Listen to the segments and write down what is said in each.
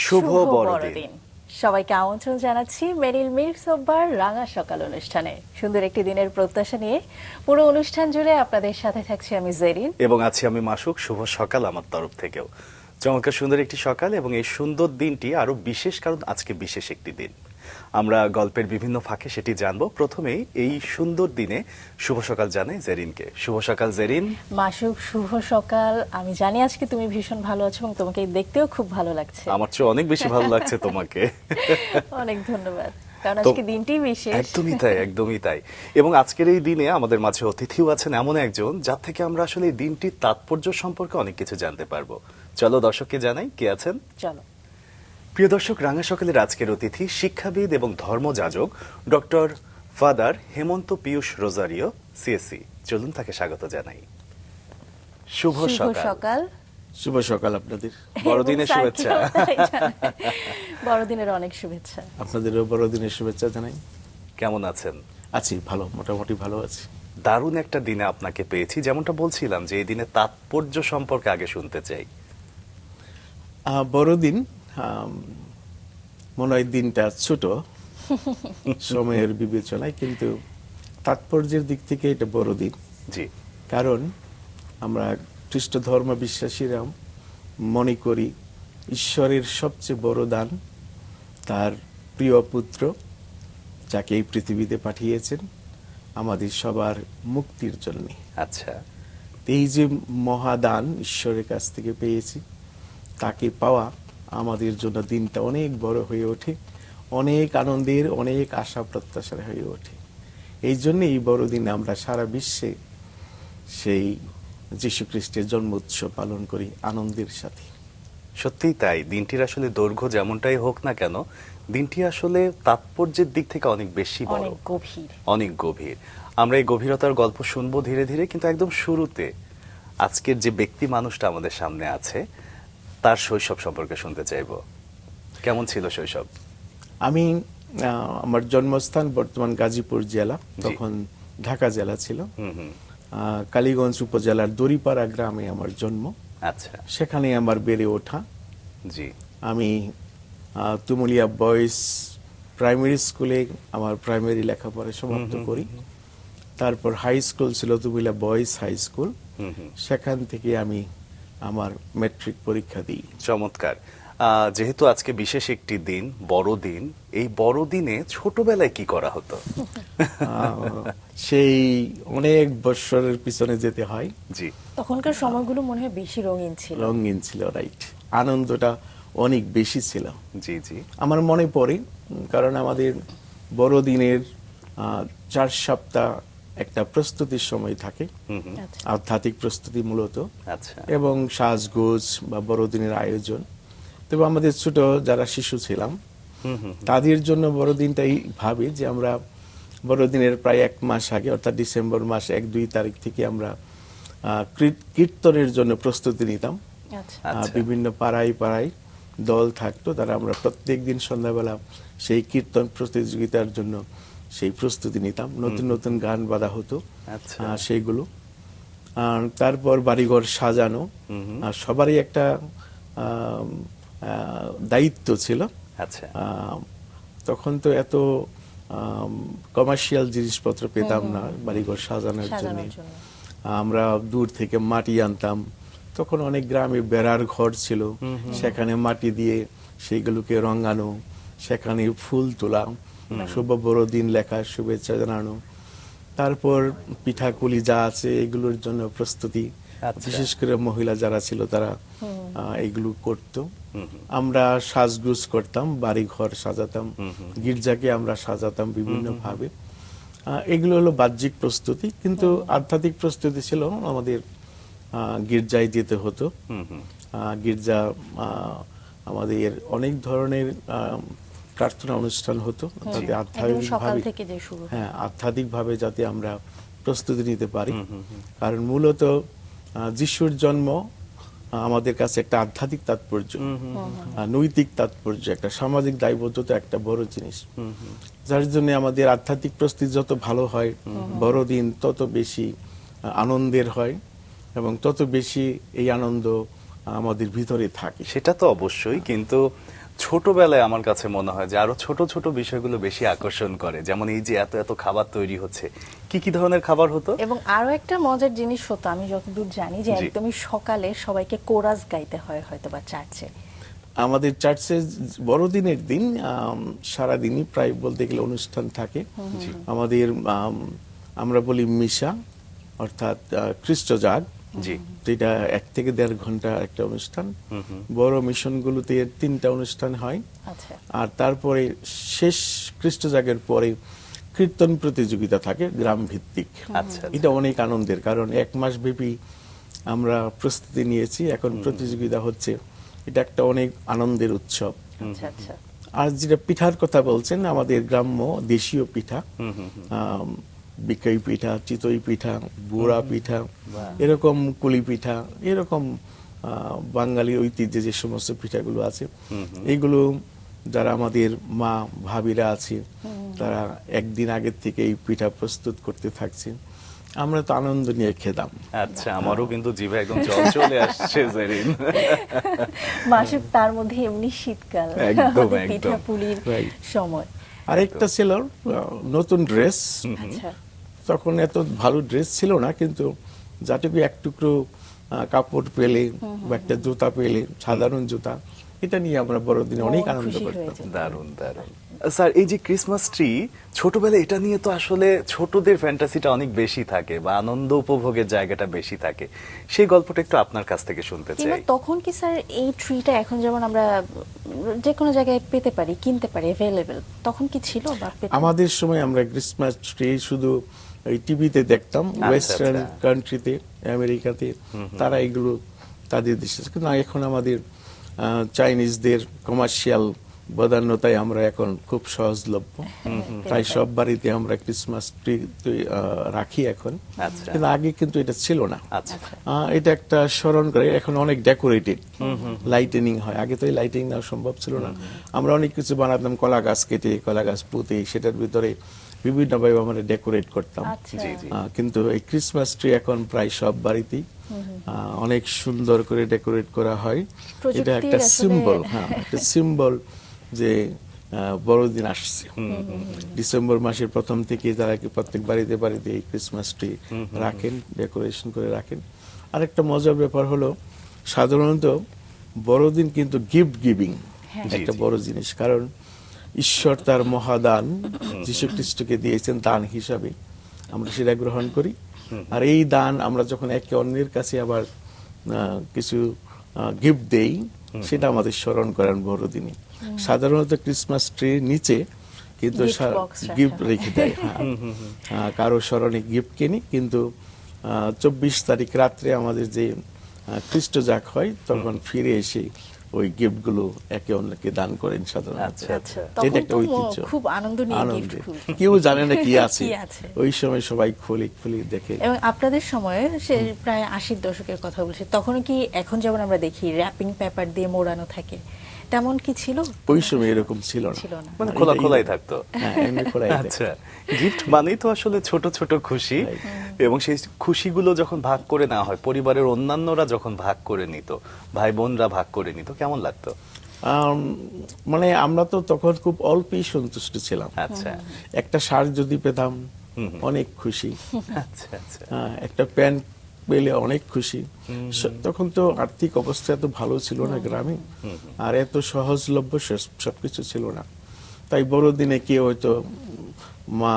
শুভ বড়দিন। সবাইকে আমন্ত্রণ জানাচ্ছি মেরিল মিরসব্বার রাঙা সকাল অনুষ্ঠানে। সুন্দর একটি দিনের প্রত্যাশা নিয়ে পুরো অনুষ্ঠান জুড়ে আপনাদের সাথে থাকছি আমি জেরিন এবং আছি আমি মাসুক। শুভ সকাল আমার তরফ থেকেও। চমৎকার সুন্দর একটি সকাল এবং এই সুন্দর দিনটি আরো বিশেষ, কারণ আজকে বিশেষ একটি দিন। আমরা গল্পের বিভিন্ন ফাঁকে সেটি জানবো। প্রথমেই এই সুন্দর দিনে শুভ সকাল জানাই জেরিনকে। শুভ সকাল জেরিন। মাসুক, শুভ সকাল। আমি জানি আজকে তুমি ভীষণ ভালো আছো এবং তোমাকে দেখতেও খুব ভালো লাগছে। আমার চেয়ে অনেক বেশি ভালো লাগছে তোমাকে। অনেক ধন্যবাদ, কারণ আজকে দিনটি বিশেষ। একদমই তাই, একদমই তাই। এবং আজকের এই দিনে আমাদের মাঝে অতিথিও আছেন এমন একজন, যার থেকে আমরা আসলে এই দিনটির তাৎপর্য সম্পর্কে অনেক কিছু জানতে পারবো। চলো দর্শককে জানাই কে আছেন। চলো। প্রিয় দর্শক, রাঙা সকালের আজকের অতিথি শিক্ষাবিদ এবং ধর্মযাজক ডক্টর ফাদার হেমন্ত পীয়ূষ রোজারিও, সিএসসি। চলুন তাকে স্বাগত জানাই। শুভ সকাল। শুভ সকাল আপনাদের। বড়দিনের শুভেচ্ছা। বড়দিনের অনেক শুভেচ্ছা। আপনাদেরও বড়দিনের শুভেচ্ছা জানাই। কেমন আছেন? আছি ভালো, মোটামুটি ভালো আছি। দারুণ একটা দিনে আপনাকে পেয়েছি। যেমনটা বলছিলাম যে এই দিনে তাৎপর্য সম্পর্কে আগে শুনতে চাই। বড়দিন মনে হয় দিনটা ছোট সময়ের বিবেচনায়, কিন্তু তাৎপর্যের দিক থেকে এটা বড়দিন। জি। কারণ আমরা খ্রিস্ট ধর্ম বিশ্বাসীরা মনে করি ঈশ্বরের সবচেয়ে বড় দান তার প্রিয় পুত্র, যাকে এই পৃথিবীতে পাঠিয়েছেন আমাদের সবার মুক্তির জন্য। আচ্ছা। এই যে মহাদান ঈশ্বরের কাছ থেকে পেয়েছি, তাকে পাওয়া আমাদের জন্য দিনটা অনেক বড় হয়ে ওঠে, অনেক আনন্দের, অনেক আশা প্রত্যাশার হয়ে ওঠে। এই জন্য এই বড়দিন আমরা সারা বিশ্বে সেই যীশু খ্রিস্টের জন্ম উৎসব পালন করি আনন্দের সাথে। সত্যিই তাই। দিনটির আসলে দৈর্ঘ্য যেমনটাই হোক না কেন, দিনটি আসলে তাৎপর্যের দিক থেকে অনেক বেশি বড়, অনেক গভীর। অনেক গভীর। আমরা এই গভীরতার গল্প শুনবো ধীরে ধীরে, কিন্তু একদম শুরুতে আজকের যে ব্যক্তি মানুষটা আমাদের সামনে আছে, তার শৈশব সম্পর্কে শুনতে চাইবো। কেমন ছিল শৈশব? আমি আমার জন্মস্থান বর্তমান গাজীপুর জেলা, তখন ঢাকা জেলা ছিল। কালীগঞ্জ উপজেলার দড়িপাড়া গ্রামে আমার জন্ম। আচ্ছা। সেখানে আমার বেড়ে ওঠা। জি। আমি তুমুলিয়া বয়েজ প্রাইমারি স্কুলে আমার প্রাইমারি লেখাপড়া সমাপ্ত করি। তারপর হাই স্কুল ছিল তুমুলিয়া বয়েজ হাই স্কুল, সেখান থেকে আমি আমার ম্যাট্রিক পরীক্ষা দিই। চমৎকার। যেহেতু আজকে বিশেষ একটি দিন, বড়দিন, এই বড়দিনে ছোটবেলায় কি করা হতো? সেই অনেক বৎসরের পিছনে যেতে হয়। জি। তখনকার সময়গুলো মনে হয় বেশি রঙিন ছিল। রঙিন ছিল, রাইট। আনন্দটা অনেক বেশি ছিল। জি জি। আমার মনে পড়ে, কারণ আমাদের বড়দিনের 4 সপ্তাহ একটা প্রস্তুতির সময় থাকে, আধ্যাত্মিক প্রস্তুতি মূলত। আচ্ছা। এবং সাজগোজ বা বড়দিনের আয়োজন। তবে আমাদের ছোট যারা শিশু ছিলাম, তাদের জন্য বড়দিনটাই ভাবি যে আমরা বড়দিনের প্রায় 1 মাস আগে, অর্থাৎ ডিসেম্বর মাস 1-2 তারিখ থেকে আমরা কীর্তনের জন্য প্রস্তুতি নিতাম। বিভিন্ন পাড়ায় পাড়ায় দল থাকতো, তারা আমরা প্রত্যেক দিন সন্ধ্যাবেলা সেই কীর্তন প্রতিযোগিতার জন্য সেই প্রস্তুতি নিতাম। নতুন নতুন গান বাঁধা হতো, সেইগুলো। তারপর বাড়িঘর সাজানো, সবারই একটা দায়িত্ব ছিল। আচ্ছা। তখন তো এত কমার্শিয়াল জিনিসপত্র পেতাম না বাড়িঘর সাজানোর জন্য। আমরা দূর থেকে মাটি আনতাম। তখন অনেক গ্রামে বেড়ার ঘর ছিল, সেখানে মাটি দিয়ে সেইগুলোকে রঙানো, সেখানে ফুল তোলা, শুভ বড়দিন লেখা, শুভেচ্ছা জানানো। তারপর পিঠাকুলি যা আছে এগুলোর জন্য প্রস্তুতি, বিশেষ করে মহিলা যারা ছিল তারা এগুলো করতো। আমরা সাজগুজ করতাম, বাড়ি ঘর সাজাতাম, গির্জাকে আমরা সাজাতাম বিভিন্ন ভাবে। এগুলো হলো বাহ্যিক প্রস্তুতি, কিন্তু আধ্যাত্মিক প্রস্তুতি ছিল আমাদের গির্জায় যেতে হতো। গির্জা আমাদের অনেক ধরনের প্রার্থনা অনুষ্ঠান হতো, যাতে আধ্যাত্মিক ভাবে যাতে আমরা প্রস্তুতি নিতে পারি। কারণ মূলত যিশুর জন্ম আমাদের কাছে একটা আধ্যাত্মিক তাৎপর্য, নৈতিক তাৎপর্য, একটা সামাজিক দায়বদ্ধতা, একটা বড় জিনিস, যার জন্য আমাদের আধ্যাত্মিক প্রস্তুতি যত ভালো হয়, বড়দিন তত বেশি আনন্দের হয় এবং তত বেশি এই আনন্দ আমাদের ভিতরে থাকে। সেটা তো অবশ্যই, কিন্তু ছোটবেলায় আমার কাছে মনে হয় যে আরো ছোট ছোট বিষয়গুলো বেশি আকর্ষণ করে, যেমন এই যে এত এত খাবার তৈরি হচ্ছে, কি কি ধরনের খাবার হতো? এবং আরো একটা মজার জিনিস হতো, আমি যতদূর জানি যে জি। একদমই সকালে সবাইকে কোরাস গাইতে হয় হয়তো বা চার্চে। আমাদের চার্চে বড়দিনের দিন সারাদিনই প্রায় বলতে গেলে অনুষ্ঠান থাকে। আমাদের আমরা বলি মিশা, অর্থাৎ খ্রিস্টজাগ, জি। যেটা 1 থেকে 1.5 ঘন্টা একটা অনুষ্ঠান। বড় মিশনগুলোতে 3টা অনুষ্ঠান হয়। আচ্ছা। আর তারপরে শেষ খ্রিস্টজাগের পরে কীর্তন প্রতিযোগিতা থাকে গ্রাম ভিত্তিক। আচ্ছা, এটা অনেক আনন্দের, কারণ 1 মাস ব্যাপী আমরা প্রস্তুতি নিয়েছি, এখন প্রতিযোগিতা হচ্ছে। এটা একটা অনেক আনন্দের উৎসব। আচ্ছা আচ্ছা। আর যেটা পিঠার কথা বলছেন, আমাদের গ্রাম্য দেশীয় পিঠা, বিকাই পিঠা, চিতই পিঠা, বুড়া পিঠা, এরকম কুলি পিঠা, এরকম বাঙালি ঐতিহ্যে যে সমস্ত পিঠাগুলো আছে, এইগুলো যারা আমাদের মা ভাবিরা আছে, তারা একদিন আগের থেকে এই পিঠা প্রস্তুত করতে থাকছে। আমরা তো আনন্দ নিয়ে খেতাম। আচ্ছা, আমারও কিন্তু জিভে একদম জল চলে আসছে জেরিন। মাসে তার মধ্যে এমনি শীতকাল, একদম, আমাদের একদম। পিঠা পুলির Right. সময়। আরেকটা ছিল নতুন ড্রেস। আচ্ছা। তখন এত ভালো ড্রেস ছিল না, কিন্তু যাটুকু এক টুকরো কাপড় পেলে বা একটা জুতা পেলে, সাধারণ জুতা, এটা নিয়ে আমরা বড়দিনে অনেক মন আনন্দ খুশি হয়ে করতাম। যেত। দারুণ দারুণ। স্যার, এই যে ক্রিসমাস ট্রি, ছোটবেলায় এটা নিয়ে তো আসলে ছোটদের ফ্যান্টাসিটা অনেক বেশি থাকে বা আনন্দ উপভোগের জায়গাটা বেশি থাকে, সেই গল্পটা একটু আপনার কাছ থেকে শুনতে কিংবা চাই। তখন কি স্যার এই ট্রিটা এখন যেমন আমরা যে কোনো জায়গায় পেতে পারি, কিনতে পারি, অ্যাভেলেবেল, তখন কি ছিল বা পেতাম? আমাদের সময় আমরা ক্রিসমাস ট্রি শুধু ওই টিভিতে দেখতাম, ওয়েস্টার্ন আচ্ছা। কান্ট্রিতে, আমেরিকাতে তারা এগুলো তাদের দেশে, কিন্তু এখন আমাদের চাইনিজদের কমার্শিয়াল বদান্যতায় আমরা এখন খুব সহজলভ্য। প্রায় সব বাড়িতে আমরা ক্রিসমাস ট্রি রাখি এখন, আচ্ছা। কিন্তু আগে কিন্তু এটা ছিল না। আচ্ছা। এটা একটা স্মরণ করে, এখন অনেক ডেকোরেটেড, লাইটেনিং হয়। আগে তো এই লাইটিং নেওয়া সম্ভব ছিল না। আমরা অনেক কিছু বানাতাম, কলা গাছ কেটে, কলা গাছ পুঁতে, সেটার ভিতরে বিভিন্নভাবে আমরা ডেকোরেট করতাম। আচ্ছা। জি, জি। কিন্তু এই ক্রিসমাস ট্রি এখন প্রায় সব বাড়িতেই অনেক সুন্দর করে ডেকোরেট করা হয়। এটা প্রযুক্তির একটা আসলে- সিম্বল, একটা সিম্বল যে বড়দিন আসছে। ডিসেম্বর মাসের প্রথম থেকে তারা কি প্রত্যেক বাড়িতে বাড়িতে এই ক্রিসমাস ট্রি রাখেন, ডেকোরেশন করে রাখেন। আরেকটা মজার ব্যাপার হলো, সাধারণত বড়দিন কিন্তু গিফট গিভিং একটা জি, জি। বড় জিনিস, কারণ ঈশ্বর তার মহাদান যীশু খ্রিস্টকে দিয়েছেন দান হিসাবে, আমরা সেটা গ্রহণ করি। আর এই দান আমরা যখন একে অন্যের কাছে আবার কিছু গিফট দেই, সেটা আমাদের স্মরণ করেন বড়দিনে। সাধারণত ক্রিসমাস ট্রির নিচে কিন্তু Gift box রাখা গিফট হয়। রেখে দেয়। কারো স্মরণে গিফট কিনি, কিন্তু 24 তারিখ রাত্রে আমাদের যে খ্রিস্টজাগ হয়, তখন ফিরে এসে ওই গিফটগুলো একে অন্যকে দান করেন সাধারণত। আচ্ছা, আচ্ছা, এটা তখন একটা তো ঐতিহ্য। খুব আনন্দ নিয়ে গিফট আনন্দে খুলতেন। কেউ জানে না কি আছে, কি আছে। ওই সময় সবাই খুলি খুলি দেখে। এবং আপনাদের সময়ে সে প্রায় 80-র দশকের কথা বলছি, তখনও কি এখন যেমন আমরা দেখি র্যাপিং পেপার দিয়ে মোড়ানো থাকে, তেমন কি ছিল? ওই সময় এরকম ছিল না। ছিল না। মানে এটা খোলা খোলাই থাকতো। হ্যাঁ, এমনি খোলাই থাকতো। আচ্ছা, গিফট মানেই তো আসলে ছোট ছোট খুশি, এবং সেই খুশিগুলো যখন ভাগ করে নেওয়া হয়, পরিবারের অন্যান্যরা যখন ভাগ করে নিত, ভাই বোনরা ভাগ করে নিত, কেমন লাগতো? মানে আমরা তো তখন খুব অল্পই সন্তুষ্ট ছিলাম। আচ্ছা একটা শার্ট যদি পেতাম অনেক খুশি, আচ্ছা আচ্ছা। একটা প্যান্ট পেলে অনেক খুশি। তখন তো আর্থিক অবস্থা এত ভালো ছিল না গ্রামে, আর এত সহজলভ্য সবকিছু ছিল না। তাই বড়দিনে কেউ হয়তো মা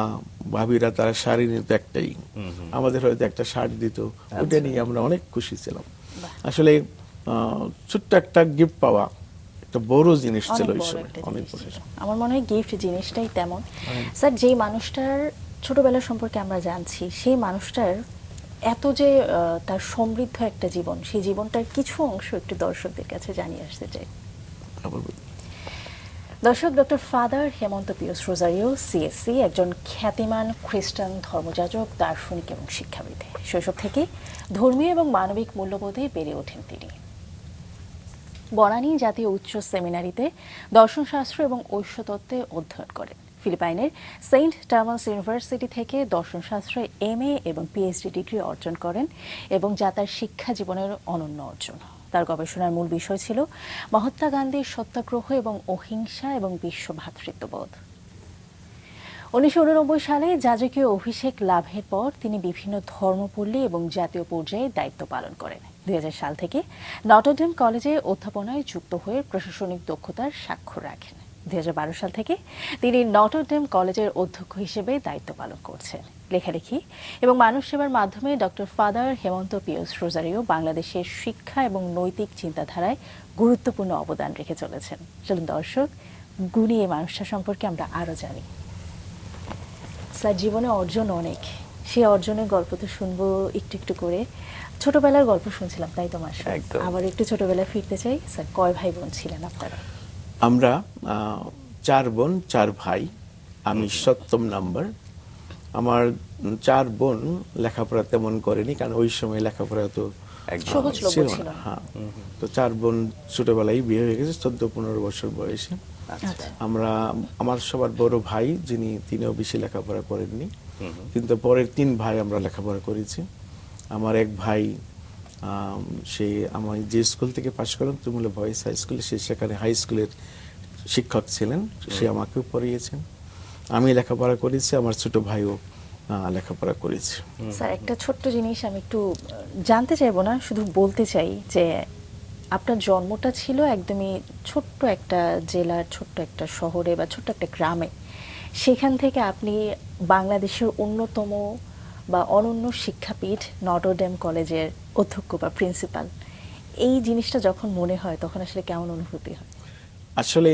ভাবিরা তারা শাড়ি নিত একটাই, আমাদের হয়তো একটা শার্ট দিত, ওটা নিয়ে আমরা অনেক খুশি ছিলাম। আসলে ছোট্ট একটা গিফট পাওয়া একটা বড় জিনিস ছিল অনেক ওই বড় সময়, একটা অনেক জিনিস বড়। ছিল। আমার মনে হয় গিফট জিনিসটাই তেমন। স্যার, যেই মানুষটার ছোটবেলা সম্পর্কে আমরা জানছি, সেই মানুষটার এত যে তার সমৃদ্ধ একটা জীবন, সেই জীবনটার কিছু অংশ একটু দর্শকদের কাছে জানিয়ে আসতে চাই। আবার বলি। দর্শক, ডক্টর ফাদার হেমন্ত পিয়ুষ রোজারিও সিএসসি, একজন খ্যাতিমান খ্রিস্টান ধর্মযাজক, দার্শনিক এবং শিক্ষাবিদ। শৈশব থেকে ধর্মীয় এবং মানবিক মূল্যবোধে বেড়ে ওঠেন তিনি। বনানী জাতীয় উচ্চ সেমিনারিতে দর্শনশাস্ত্র এবং ঐশ্বতত্ত্বে অধ্যয়ন করেন। ফিলিপাইনের সেন্ট টমাস ইউনিভার্সিটি থেকে দর্শনশাস্ত্রে এমএ এবং পিএইচডি ডিগ্রি অর্জন করেন, এবং যা তার শিক্ষা জীবনের অনন্য অর্জন। তার গবেষণার মূল বিষয় ছিল মহাত্মা গান্ধীর সত্যাগ্রহ এবং অহিংসা এবং বিশ্ব ভ্রাতৃত্ববোধ। 1989 সালে যাজকীয় অভিষেক লাভের পর তিনি বিভিন্ন ধর্মপল্লী এবং জাতীয় পর্যায়ে দায়িত্ব পালন করেন। 2000 সাল থেকে নটরডেম কলেজে অধ্যাপনায় যুক্ত হয়ে প্রশাসনিক দক্ষতার স্বাক্ষর রাখেন। 2012 সাল থেকে তিনি নটরডেম কলেজের অধ্যক্ষ হিসেবে দায়িত্ব পালন করছেন। লেখালেখি এবং মানব সেবার মাধ্যমে ডক্টর ফাদার হেমন্ত পিয়স রোজারিও বাংলাদেশের শিক্ষা এবং নৈতিক চিন্তাধারায় গুরুত্বপূর্ণ অবদান রেখে চলেছেন। চলুন দর্শক, গুণী এই মানুষটা সম্পর্কে আমরা আরও জানি। স্যার, জীবনে অর্জন অনেক, সেই অর্জনের গল্প তো শুনবো একটু একটু করে। ছোটবেলার গল্প শুনছিলাম, তাই তো মাস্টার? একদম। আবার একটু ছোটবেলায় ফিরতে চাই। স্যার, কয় ভাই বোন ছিলেন আপনারা? আমরা 4 বোন 4 ভাই, আমি 7ম নাম্বার। আমার 4 বোন লেখাপড়া তেমন করেনি, কারণ ওই সময় লেখাপড়া তো একদম সহজলভ্য ছিল ছিল না। না। হ্যাঁ, তো 4 বোন ছোটবেলায় বিয়ে হয়ে গেছে 14-15 বছর বয়সে। আচ্ছা। আমার সবার বড় ভাই তিনিও বেশি লেখাপড়া করেননি, কিন্তু পরের 3 ভাই আমরা লেখাপড়া করেছি। আমার এক ভাই আমি যে স্কুল থেকে পাশ করলাম তুমুলে বয়েজ হাই স্কুলে, সেখানে হাই স্কুলের শিক্ষক ছিলেন, সে আমাকেও পড়িয়েছেন। আমি লেখাপড়া করেছি, আমার ছোট ভাইও লেখাপড়া করেছে। স্যার, একটা ছোট্ট জিনিস আমি একটু জানতে চাইবো না, শুধু বলতে চাই যে আপনার জন্মটা ছিল একদমই ছোট্ট একটা জেলার ছোট্ট একটা শহরে বা ছোট্ট একটা গ্রামে। সেখান থেকে আপনি বাংলাদেশের অন্যতম বা অনন্য শিক্ষাপীঠ নটরডেম কলেজের অধ্যক্ষ বা প্রিন্সিপাল, এই জিনিসটা যখন মনে হয় তখন আসলে কেমন অনুভূতি হয়? আসলে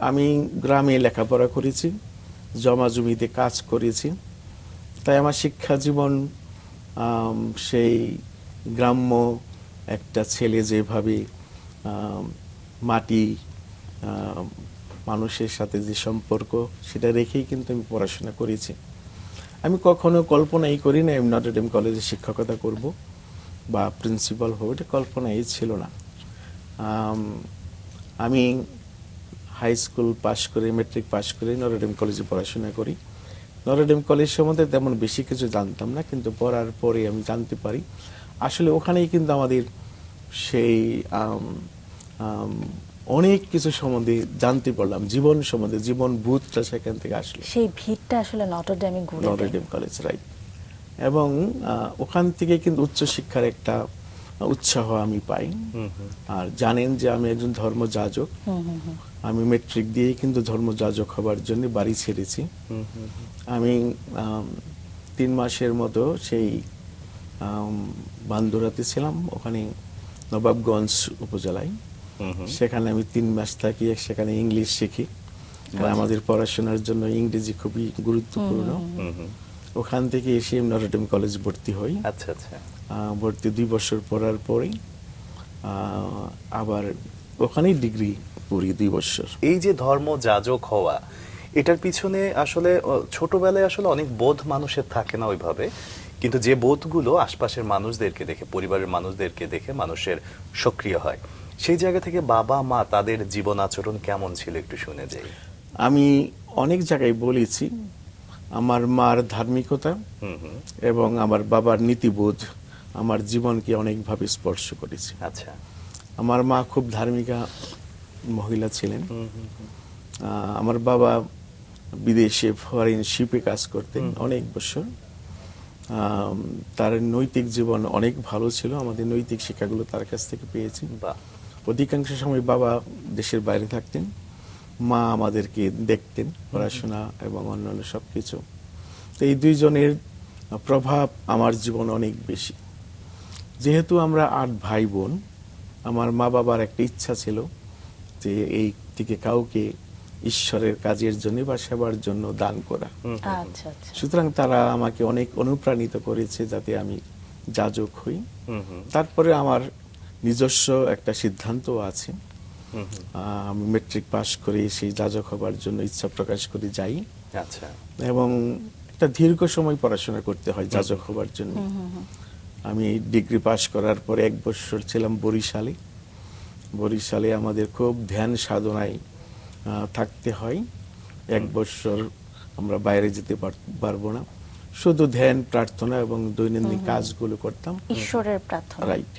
আমি গ্রামে লেখাপড়া করেছি, জমা জমিতে কাজ করেছি, তাই আমার শিক্ষা জীবন সেই গ্রাম্য একটা ছেলে যেভাবে মাটি, মানুষের সাথে যে সম্পর্ক, সেটা রেখেই কিন্তু আমি পড়াশোনা করেছি। আমি কখনো কল্পনাই করি না আমি নটরডেম কলেজে শিক্ষকতা করব বা প্রিন্সিপাল হব, এটা কল্পনাই ছিল না। আমি হাই স্কুল পাশ করে, মেট্রিক পাশ করে নটরডেম কলেজে পড়াশোনা করি। নটরডেম কলেজ সম্বন্ধে তেমন বেশি কিছু জানতাম না, কিন্তু পড়ার পরে আমি জানতে পারি আসলে ওখানেই কিন্তু আমাদের সেই অনেক কিছু সম্বন্ধে জানতে পারলাম, জীবন সম্বন্ধে, জীবন বোধটা সেখান থেকে আসলো। সেই ভিড়টা আসলে নটরডেমে ঘুরে দেয়। Notre Dame college, right. এবং ওখান থেকে কিন্তু উচ্চশিক্ষার একটা উৎসাহ আমি পাই। আর জানেন যে আমি একজন ধর্মযাজক, আমি মেট্রিক দিয়েই কিন্তু ধর্মযাজক হবার জন্য বাড়ি ছেড়েছি। আমি 3 মাসের মতো সেই বান্দুরাতে ছিলাম, ওখানে নবাবগঞ্জ উপজেলায়। সেখানে আমি 3 মাস থাকি, সেখানে ইংলিশ শিখি। আমাদের পড়াশোনার জন্য ইংরেজি খুবই গুরুত্বপূর্ণ। ওখান থেকে এসে নটরডেম কলেজ ভর্তি হই। আচ্ছা আচ্ছা। ভর্তি 2 বছর পড়ার পরে আবার ওখানেই ডিগ্রি পড়ি 2 বছর। এই যে ধর্ম যাজক হওয়া, এটার পিছনে আসলে ছোটবেলায় আসলে অনেক বোধ মানুষের থাকে না ওইভাবে, কিন্তু যে বোধগুলো আশপাশের মানুষদেরকে দেখে, পরিবারের মানুষদেরকে দেখে মানুষের সক্রিয় হয়, সেই জায়গা থেকে বাবা মা তাদের জীবন আচরণ কেমন ছিল একটু শুনে যাই। আমি অনেক জায়গায় বলেছি আমার মার ধার্মিকতা এবং আমার বাবার নীতিবোধ আমার জীবনকে অনেকভাবে স্পর্শ করেছে। আচ্ছা। আমার মা খুব ধার্মিকা মহিলা ছিলেন। আমার বাবা বিদেশে ফরেন শিপে কাজ করতেন অনেক বছর। তার নৈতিক জীবন অনেক ভালো ছিল, আমাদের নৈতিক শিক্ষাগুলো তার কাছ থেকে পেয়েছি। অধিকাংশ সময় বাবা দেশের বাইরে থাকতেন, মা আমাদেরকে দেখতেন, পড়াশোনা এবং অন্যান্য সবকিছু। তো এই 2 জনের প্রভাব আমার জীবন অনেক বেশি। যেহেতু আমরা 8 ভাই বোন, আমার মা বাবার একটা ইচ্ছা ছিল যে এই থেকে কাউকে ঈশ্বরের কাজের জন্য বা সেবার জন্য দান করা। আচ্ছা আচ্ছা। সুতরাং তারা আমাকে অনেক অনুপ্রাণিত করেছে যাতে আমি যাজক হই। তারপরে আমার নিজস্ব একটা সিদ্ধান্ত আছে, আমি মেট্রিক পাশ করে সেই যাজক হবার জন্য ইচ্ছা প্রকাশ করে যাই। আচ্ছা। এবং একটা দীর্ঘ সময় পড়াশোনা করতে হয় যাজক হবার জন্য। আমি ডিগ্রি পাশ করার পরে 1 বছর ছিলাম বরিশালে। বরিশালে আমাদের খুব ধ্যান সাধনায় থাকতে হয়। 1 বছর আমরা বাইরে যেতে পারবো না, শুধু ধ্যান, প্রার্থনা এবং দৈনন্দিন কাজগুলো করতাম। ঈশ্বরের প্রার্থনা। রাইট।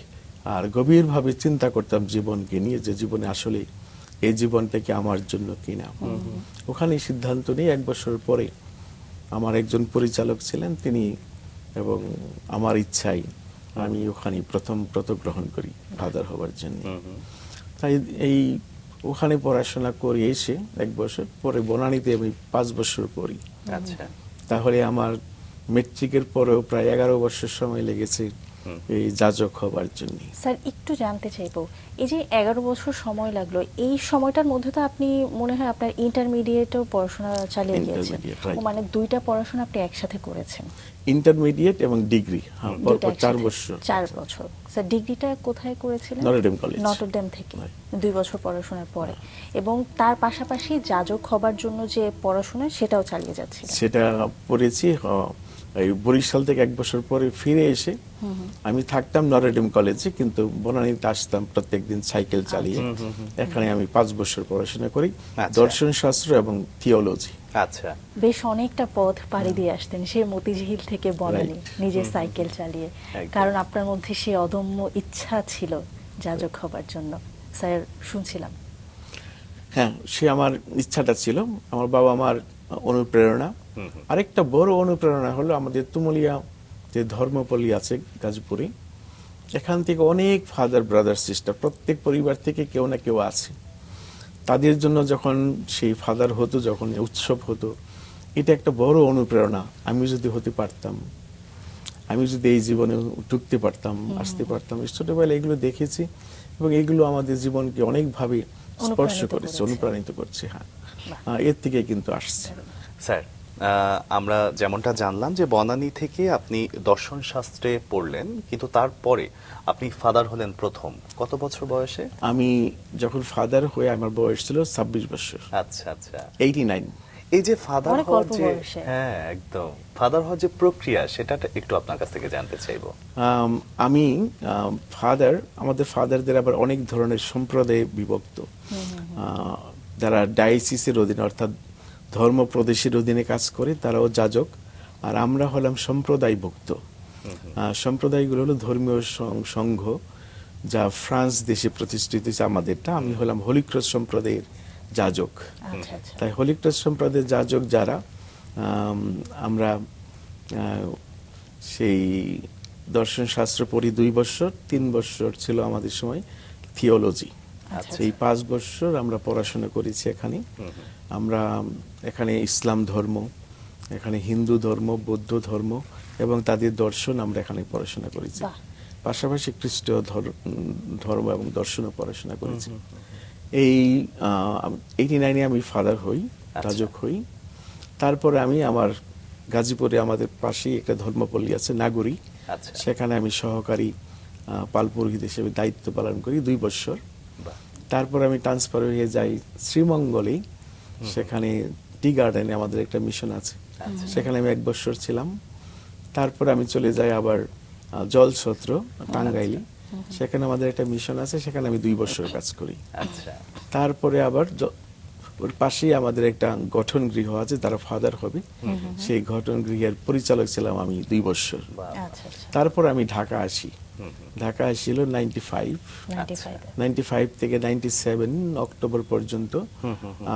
আর গভীরভাবে চিন্তা করতাম জীবনকে নিয়ে, যে জীবনে আসলে এই জীবনটা কি আমার জন্য কিনা। ওখানে সিদ্ধান্ত নিয়ে 1 বছর পরে আমার একজন পরিচালক ছিলেন তিনি, এবং আমার ইচ্ছাই আমি ওখানে প্রথম ব্রত গ্রহণ করি ফাদার হবার জন্য। তাই এই ওখানে পড়াশোনা করে এসে 1 বছর পরে বনানীতে আমি 5 বছর পড়ি। আচ্ছা, তাহলে আমার মেট্রিকের পরেও প্রায় 11 বছর সময় লেগেছে এই যাজক হবার জন্য। স্যার একটু জানতে চাইবো, এই যে 11 বছর সময় লাগলো, এই সময়টার মধ্যে তো আপনি মনে হয় আপনার ইন্টারমিডিয়েটও পড়াশোনা চালিয়ে গিয়েছেন। Intermediate, right. মানে 2টা পড়াশোনা আপনি একসাথে করেছেন। ইন্টারমিডিয়েট এবং ডিগ্রি, হ্যাঁ, দুইটা পরপর 4 একসাথে। বছর। 4 বছর। স্যার ডিগ্রিটা কোথায় করেছিলেন? Notre Dame college. নটরডেম থেকে Right. 2 বছর পড়াশোনার পরে, এবং তার পাশাপাশি যাজক হবার জন্য যে পড়াশোনা সেটাও চালিয়ে যাচ্ছিলেন। সেটা পড়েছি এই বরিশাল থেকে 1 বছর পরে ফিরে এসে আমি থাকতাম নটরডেম কলেজে, কিন্তু বনানীতে আসতাম প্রত্যেকদিন সাইকেল চালিয়ে। এখানে আমি 5 বছর পড়াশোনা করি, আচ্ছা। দর্শন শাস্ত্র এবং থিওলজি। আচ্ছা, বেশ অনেকটা পথ পাড়ি দিয়ে আসতেন, সে মতিঝিল থেকে বনানী নিজের সাইকেল চালিয়ে, একদম। কারণ আপনার মধ্যে সে অদম্য ইচ্ছা ছিল যাজক হবার জন্য। স্যার শুনছিলাম। হ্যাঁ, সে আমার ইচ্ছাটা ছিল, আমার বাবা মার অনুপ্রেরণা। আরেকটা বড় অনুপ্রেরণা হলো আমাদের তুমুলিয়া যে ধর্মপল্লী আছে গাজীপুরে, এখান থেকে অনেক ফাদার ব্রাদার সিস্টার, প্রত্যেক পরিবার থেকে কেউ না কেউ আছে। তাদের জন্য যখন সেই ফাদার হতো, যখন উৎসব হতো, এটা একটা বড় অনুপ্রেরণা। আমি যদি হতে পারতাম, আমি যদি এই জীবনে ঢুকতে পারতাম, আসতে পারতাম। ছোটবেলায় এগুলো দেখেছি এবং এগুলো আমাদের জীবনকে অনেকভাবে স্পর্শ করেছে, অনুপ্রাণিত করছে। হ্যাঁ, এর থেকে কিন্তু আসছে। স্যার আমরা যেমনটা জানলাম যে বনানী থেকে আপনি দর্শন শাস্ত্রে পড়লেন, কিন্তু তারপরে আপনি ফাদার হলেন প্রথম কত বছর বয়সে? আমি যখন ফাদার হয়ে আমার বয়স ছিল 26 বছর, আচ্ছা আচ্ছা। 89। এই যে ফাদার অনেক হওয়ার অল্প যে, বয়সে। হ্যাঁ একদম, ফাদার হওয়ার যে প্রক্রিয়া সেটা একটু আপনার কাছ থেকে জানতে চাইবো। আমি ফাদার, আমাদের ফাদারদের আবার অনেক ধরনের সম্প্রদায়ে বিভক্ত। যারা ডায়োসিসের অধীনে অর্থাৎ ধর্ম প্রদেশের অধীনে কাজ করে তারাও যাজক, আর আমরা হলাম সম্প্রদায়ভুক্ত। সম্প্রদায়গুলো হলো ধর্মীয় সংঘ যা ফ্রান্স দেশে প্রতিষ্ঠিত হয়েছে আমাদেরটা। আমি হলাম হলিক্রস সম্প্রদায়ের যাজক। আচ্ছা আচ্ছা। তাই হলিক্রস সম্প্রদায়ের যাজক যারা, আমরা সেই দর্শন শাস্ত্র পড়ি 2 বছর, 3 বছর ছিল আমাদের সময় থিওলজি। আচ্ছা। এই 5 বছর আমরা পড়াশোনা করেছি এখানে। আমরা এখানে ইসলাম ধর্ম, এখানে হিন্দু ধর্ম, বৌদ্ধ ধর্ম এবং তাদের দর্শন আমরা এখানে পড়াশোনা করেছি। বাহ। পাশাপাশি খ্রিস্টীয় ধর্ম এবং দর্শনও পড়াশোনা করেছি। এই 89-এ আমি ফাদার হই, যাজক হই। তারপরে আমি আমার গাজীপুরে আমাদের পাশেই একটা ধর্মপল্লী আছে নাগরী, আচ্ছা। সেখানে আমি সহকারী পালপুরোহিত হিসেবে দায়িত্ব পালন করি 2 বছর। বাহ। তারপর আমি ট্রান্সফার হয়ে যাই শ্রীমঙ্গলে, সেখানে টি গার্ডেনে আমাদের একটা মিশন আছে, সেখানে আমি 1 বছর ছিলাম। তারপর আমি চলে যাই আবার জলছত্র টাঙ্গাইলে, সেখানে আমাদের একটা মিশন আছে, সেখানে আমি 2 বছর কাজ করি। আচ্ছা। তারপরে আবার ওর পাশেই আমাদের একটা গঠন গৃহ আছে, তারা ফাদার হবে, সেই গঠন গৃহের পরিচালক ছিলাম আমি 2 বছর। বাহ। আচ্ছা আচ্ছা। তারপর আমি ঢাকা আসি। ঢাকা আসছিল 95 থেকে 97 অক্টোবর পর্যন্ত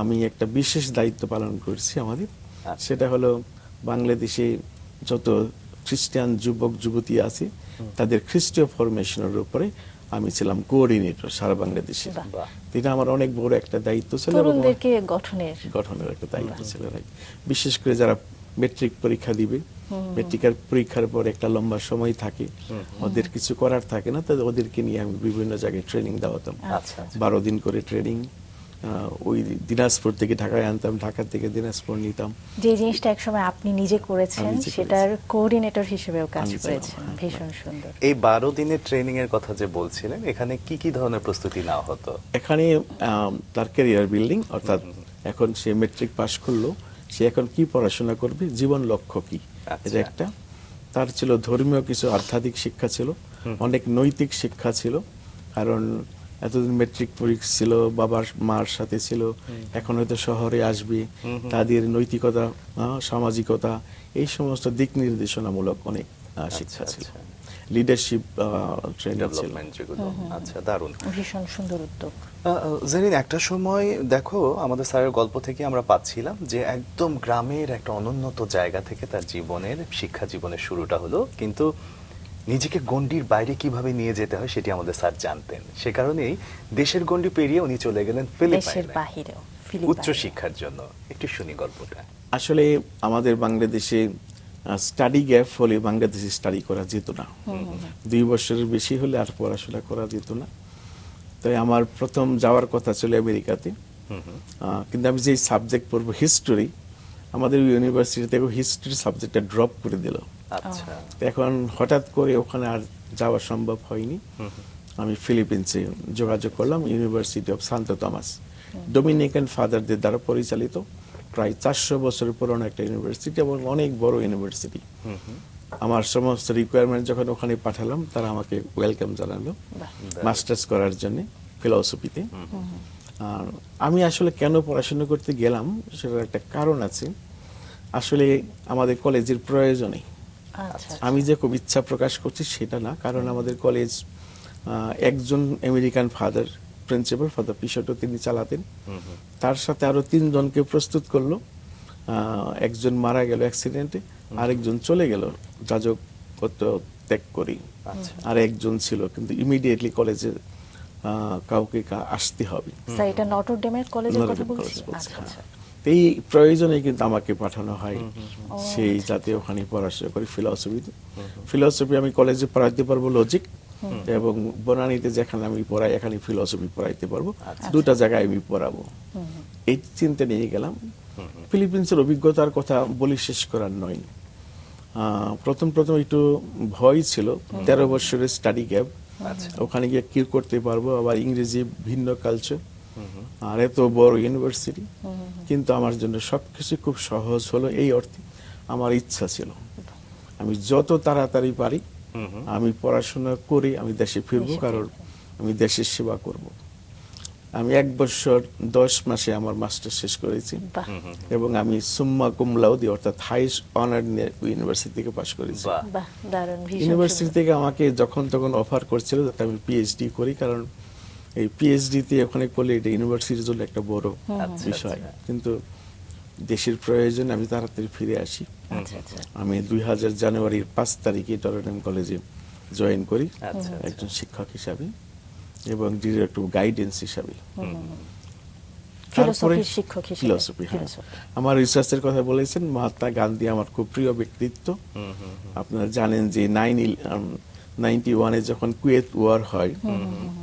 আমি একটা বিশেষ দায়িত্ব পালন করছি আমাদের। সেটা হলো বাংলাদেশে যত খ্রিস্টান যুবক যুবতী আছে তাদের খ্রিস্টীয় ফরমেশনের উপরে আমি ছিলাম কোঅর্ডিনেটর সারা বাংলাদেশে। বাহ। এটা আমার অনেক বড় একটা দায়িত্ব ছিল এবং তরুণদেরকে গঠনের একটা দায়িত্ব ছিল। বিশেষ করে যারা মেট্রিক পরীক্ষা দিবে, মেট্রিকের পরীক্ষার পর একটা লম্বা সময় থাকে, ওদের কিছু করার থাকে না, তাদের ওদেরকে নিয়ে আমি বিভিন্ন জায়গায় ট্রেনিং দেওয়াতাম। আচ্ছা। 12 দিন করে ট্রেনিং। ওই দিনাজপুর থেকে ঢাকায় আনতাম, ঢাকা থেকে দিনাজপুর নিতাম। যে জিনিসটা একসময় আপনি নিজে করেছেন, আমি নিজে সেটার কোঅর্ডিনেটর হিসেবেও কাজ আমি ছিলাম, করেছেন। হ্যাঁ। ভীষণ সুন্দর। এই 12 দিনের ট্রেনিং এর কথা যে বলছিলেন, এখানে কি কি ধরনের প্রস্তুতি নেওয়া হতো? এখানে তার ক্যারিয়ার বিল্ডিং, অর্থাৎ এখন সে মেট্রিক পাস করলো, সে এখন কি পড়াশোনা করবে, জীবন লক্ষ্য কি, আচ্ছা। এটা একটা। তার ছিল ধর্মীয় কিছু আধ্যাত্মিক শিক্ষা ছিল, অনেক নৈতিক শিক্ষা ছিল, কারণ এতদিন মেট্রিক পরীক্ষা ছিল, বাবার মার সাথে ছিল, এখন হয়তো শহরে আসবে, তাদের নৈতিকতা, সামাজিকতা, এই সমস্ত দিক নির্দেশনামূলক অনেক শিক্ষা ছিল। লিডারশিপ ট্রেনিং ছিল। ডেভেলপমেন্ট যেগুলো, আচ্ছা, দারুণ। ভীষণ সুন্দর উদ্যোগ। জেরিন, একটা সময় দেখো আমাদের স্যারের গল্প থেকে আমরা পাচ্ছিলাম যে একদম গ্রামের একটা অনুন্নত জায়গা থেকে তার জীবনের শিক্ষা জীবনের শুরুটা হলো, কিন্তু নিজেকে গণ্ডির বাইরে কিভাবে নিয়ে যেতে হয় সেটি আমাদের স্যার জানতেন। সে কারণেই দেশের গণ্ডি পেরিয়ে উনি চলে গেলেন দেশের ফিলিপাইনে বাহিরেও, উচ্চ শিক্ষার জন্য। একটু শুনি গল্পটা। আসলে আমাদের বাংলাদেশে স্টাডি গ্যাপ হলে বাংলাদেশে স্টাডি করা যেত না। 2 বছরের বেশি হলে আর পড়াশোনা করা যেত না। তাই আমার প্রথম যাওয়ার কথা ছিল আমেরিকাতে। কিন্তু আমি যে সাবজেক্ট পড়বো হিস্টোরি, আমাদের ইউনিভার্সিটি থেকে হিস্ট্রি সাবজেক্টটা ড্রপ করে দিল। আচ্ছা, এখন হঠাৎ করে ওখানে আর যাওয়া সম্ভব হয়নি। আমি ফিলিপিন্সে যোগাযোগ করলাম, university of Santo Tomas, Dominican ফাদারদের দ্বারা পরিচালিত, প্রায় 400 বছরের পুরনো একটা ইউনিভার্সিটি এবং অনেক বড় ইউনিভার্সিটি। আমার সমস্ত রিকোয়ারমেন্ট যখন ওখানে পাঠালাম, তারা আমাকে ওয়েলকাম জানালো মাস্টার্স করার জন্য ফিলসফিতে। আর আমি আসলে কেন পড়াশোনা করতে গেলাম সেটার একটা কারণ আছে। আসলে আমাদের কলেজের প্রয়োজনে, আচ্ছা, আমি যে খুব ইচ্ছা প্রকাশ করছি সেটা না, কারণ আমাদের কলেজ একজন আমেরিকান ফাদার প্রিন্সিপাল ফাদার পিশটো তিনি চালাতেন, তার সাথে আরো 3 জনকে প্রস্তুত করলো। একজন মারা গেল অ্যাক্সিডেন্টে, আরেকজন চলে গেল যাজকত্ব ত্যাগ করি, আর একজন ছিল, কিন্তু ইমিডিয়েটলি কলেজে কাউকে আসতে হবে। স্যার এটা নটর ডেমের কলেজের কথা নটরডেম বলছি। কলেজ বলছি, আচ্ছা, আচ্ছা। এই প্রয়োজনে কিন্তু আমাকে পাঠানো হয় সেই যাতে ওখানে পড়াশোনা করি ফিলসফিতে। ফিলসফি আমি কলেজে পড়াইতে পারবো লজিক, এবং বনানীতে যেখানে আমি পড়াই এখানে ফিলসফি পড়াইতে পারবো, দুটা জায়গায় আমি পড়াবো। এই চিন্তা নিয়ে গেলাম। ফিলিপিন্সের অভিজ্ঞতার কথা বলি শেষ করার নয়। প্রথম একটু ভয় ছিল, 13 বছরের স্টাডি গ্যাপ, ওখানে গিয়ে কি করতে পারবো, আবার ইংরেজি ভিন্ন কালচার, আর এত বড় ইউনিভার্সিটি। কিন্তু আমার জন্য সবকিছু খুব সহজ হলো এই অর্থে আমার ইচ্ছা ছিল আমি যত তাড়াতাড়ি পারি আমি পড়াশোনা করে আমি দেশে ফিরবো, কারণ আমি দেশের সেবা করব। আমি 1 বছর 10 মাসে আমার মাস্টার শেষ করেছি, এবং আমি সুম্মা কুম লাউদি অর্থাৎ হাইস্ট অনার ইউনিভার্সিটি থেকে পাশ করেছি। বাহ, দারুণ, ভীষণ ইউনিভার্সিটি থেকে আমাকে যখন তখন অফার করছিল যাতে আমি পিএইচডি করি, কারণ এই পিএইচডি তে ওখানে করলে এটা ইউনিভার্সিটির জন্য একটা বড় বিষয়। কিন্তু দেশের প্রয়োজনে আমি তাড়াতাড়ি ফিরে আসি। আমি 2000 জানুয়ারির 5 তারিখে টরন্টো কলেজে জয়েন করি একজন শিক্ষক হিসাবে এবং ডিরেক্টর গাইডেন্স হিসাবে। ফিলোসফির শিক্ষক হিসেবে। ফিলোসফি, হ্যাঁ। আমার রিসার্চের কথা বলেছেন, মহাত্মা গান্ধী আমার খুব প্রিয় ব্যক্তিত্ব। আপনারা জানেন যে 91-এ যখন কুয়েত ওয়ার হয়,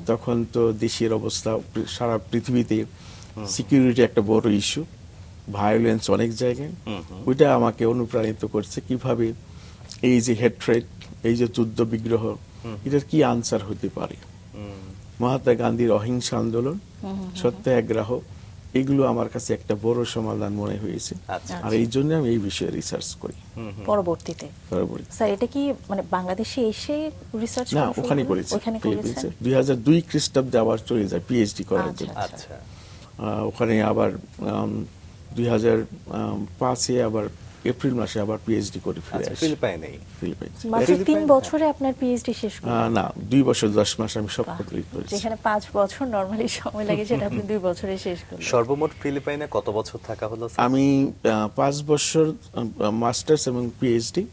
তখন তো দেশের অবস্থা সারা পৃথিবীতে সিকিউরিটি একটা বড় ইস্যু, ভায়োলেন্স অনেক জায়গায়। ওইটা আমাকে অনুপ্রাণিত করছে কিভাবে এই যে হেট্রেড, এই যে যুদ্ধ বিগ্রহ, এটার কি আনসার হতে পারে। মহাত্মা গান্ধীর অহিংসা আন্দোলন, সত্যাগ্রহ, এগুলো আমার কাছে একটা বড় সমাধান মনে হয়েছে। আর এই জন্য আমি এই বিষয়ে রিসার্চ করি পরবর্তীতে। স্যার এটা কি মানে বাংলাদেশে এসে রিসার্চ না, ওখানে করেছি, ওখানে করেছেন? 2002 খ্রিস্টাব্দে আবার চলে যায় পিএইচডি করার জন্য। আচ্ছা, ওখানে আবার 2005-এ আবার এপ্রিল মাসে আবার পিএইচডি করে ফিরে আসি ফিলিপাইনেই। ফিলিপাইন্স। মাত্র 3 বছরে আপনার পিএইচডি শেষ করলেন? না, 2 বছর 10 মাস আমি সব কমপ্লিট করেছি। যেখানে 5 বছর নরমালি সময় লাগে সেটা আপনি 2 বছরে শেষ করলেন। সর্বমোট ফিলিপাইনে কত বছর থাকা হলো? আমি 5 বছর মাস্টার্স এবং পিএইচডি,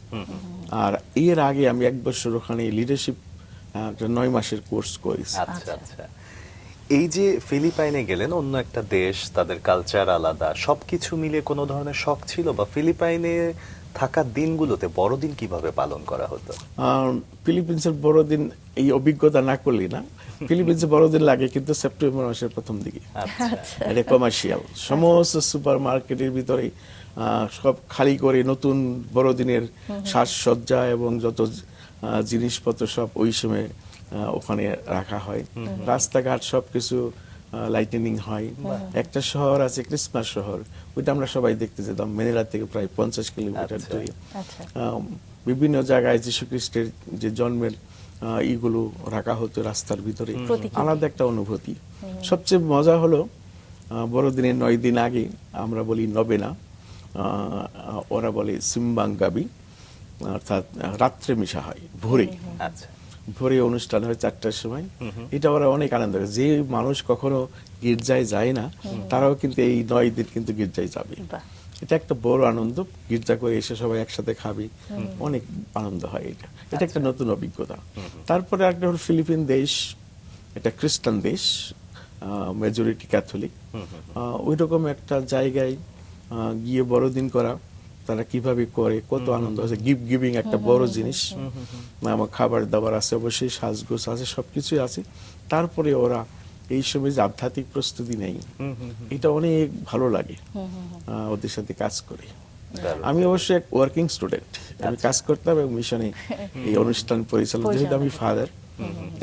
আর এর আগে আমি 1 বছর ওখানে লিডারশিপ 9 মাসের কোর্স করেছি। আচ্ছা, আচ্ছা। এই যে ফিলিপাইনে গেলেন, অন্য একটা দেশ, তাদের কালচার আলাদা, সবকিছু মিলে কোনো ধরনের শখ ছিল? বা ফিলিপাইনে থাকার দিনগুলোতে বড়দিন কিভাবে পালন করা হতো? ফিলিপিন্সের বড়দিন এই অভিজ্ঞতা না করলে না, ফিলিপিন্সে বড়দিন লাগে কিন্তু সেপ্টেম্বর মাসের প্রথম দিকে। এটা কমার্শিয়াল, সমস্ত সুপার মার্কেটের ভিতরে সব খালি করে নতুন বড়দিনের সাজসজ্জা এবং যত জিনিসপত্র সব ওই সময় ওখানে রাখা হয়। রাস্তাঘাট সবকিছু লাইটেনিং হয়। একটা শহর আছে ক্রিসমাস শহর, ওইটা আমরা সবাই দেখতে যেতাম ম্যানিলা থেকে প্রায় 50 কিলোমিটার দূরে। বিভিন্ন জায়গায় যীশু খ্রিস্টের যে জন্মের ইগুলো রাখা হতো রাস্তার ভিতরে, আলাদা একটা অনুভূতি। সবচেয়ে মজা হলো বড়দিনের 9 দিন আগে আমরা বলি নবেনা, ওরা বলে সিম্বাঙ্গাবি, অর্থাৎ রাত্রে মিশা হয়, ভোরে আচ্ছা। ভোরে অনুষ্ঠান হয় 4টার সময়। এটা ওরা অনেক আনন্দ করে। যে মানুষ কখনো গির্জায় যায় না তারাও কিন্তু এই 9 দিন কিন্তু গির্জায় যাবে। বাহ। এটা একটা বড় আনন্দ, গির্জা করে এসে সবাই একসাথে খাবে, অনেক আনন্দ হয়। এটা একটা নতুন অভিজ্ঞতা। তারপরে একটা হলো ফিলিপিন দেশ, এটা খ্রিস্টান দেশ, মেজরিটি ক্যাথলিক। ওই রকম একটা জায়গায় গিয়ে বড়দিন করা, তারা কিভাবে করে, কত আনন্দ আছে। গিফট গিভিং একটা বড় জিনিস। আমার খাবার দাবার আছে, অবশ্যই সাজগোজ আছে, সবকিছুই আছে। তারপরে ওরা এই সময় যে আধ্যাত্মিক প্রস্তুতি নেই, এটা অনেক ভালো লাগে ওদের সাথে কাজ করে। আমি অবশ্যই এক ওয়ার্কিং স্টুডেন্ট, আমি কাজ করতাম এবং মিশনে এই অনুষ্ঠান পরিচালনা, যেহেতু আমি ফাদার,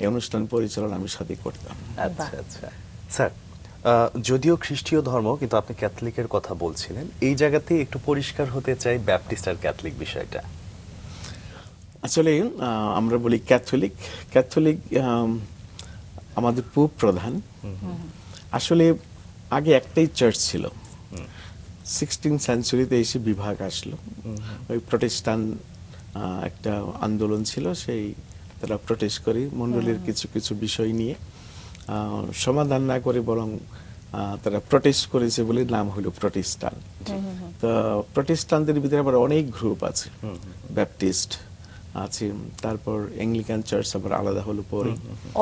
এই অনুষ্ঠান পরিচালনা আমি সাথে করতাম। আচ্ছা আচ্ছা। স্যার, যদিও খ্রিস্টীয় ধর্ম, কিন্তু আপনি ক্যাথলিকের কথা বলছিলেন, এই জায়গাতে একটু পরিষ্কার হতে চাই ব্যাপটিস্ট আর ক্যাথলিক বিষয়টা। আসলে আমরা বলি ক্যাথলিক, ক্যাথলিক আমাদের পোপ প্রধান। আসলে আগে একটাই চার্চ ছিল, 16 সেঞ্চুরিতে এসে বিভাগ আসলো। ওই প্রটেস্টান্ট একটা আন্দোলন ছিল, সেই তারা প্রটেস্ট করে মণ্ডলীর কিছু কিছু বিষয় নিয়ে সমাধান না করে, বরং তারা প্রটেস্ট করেছে বলে নাম হলো প্রটেস্টান্ট। তো প্রটেস্টান্টদের ভিতরে আবার অনেক গ্রুপ আছে, ব্যাপটিস্ট আছে, তারপর অ্যাংলিকান চার্চ আবার আলাদা হলো পরে,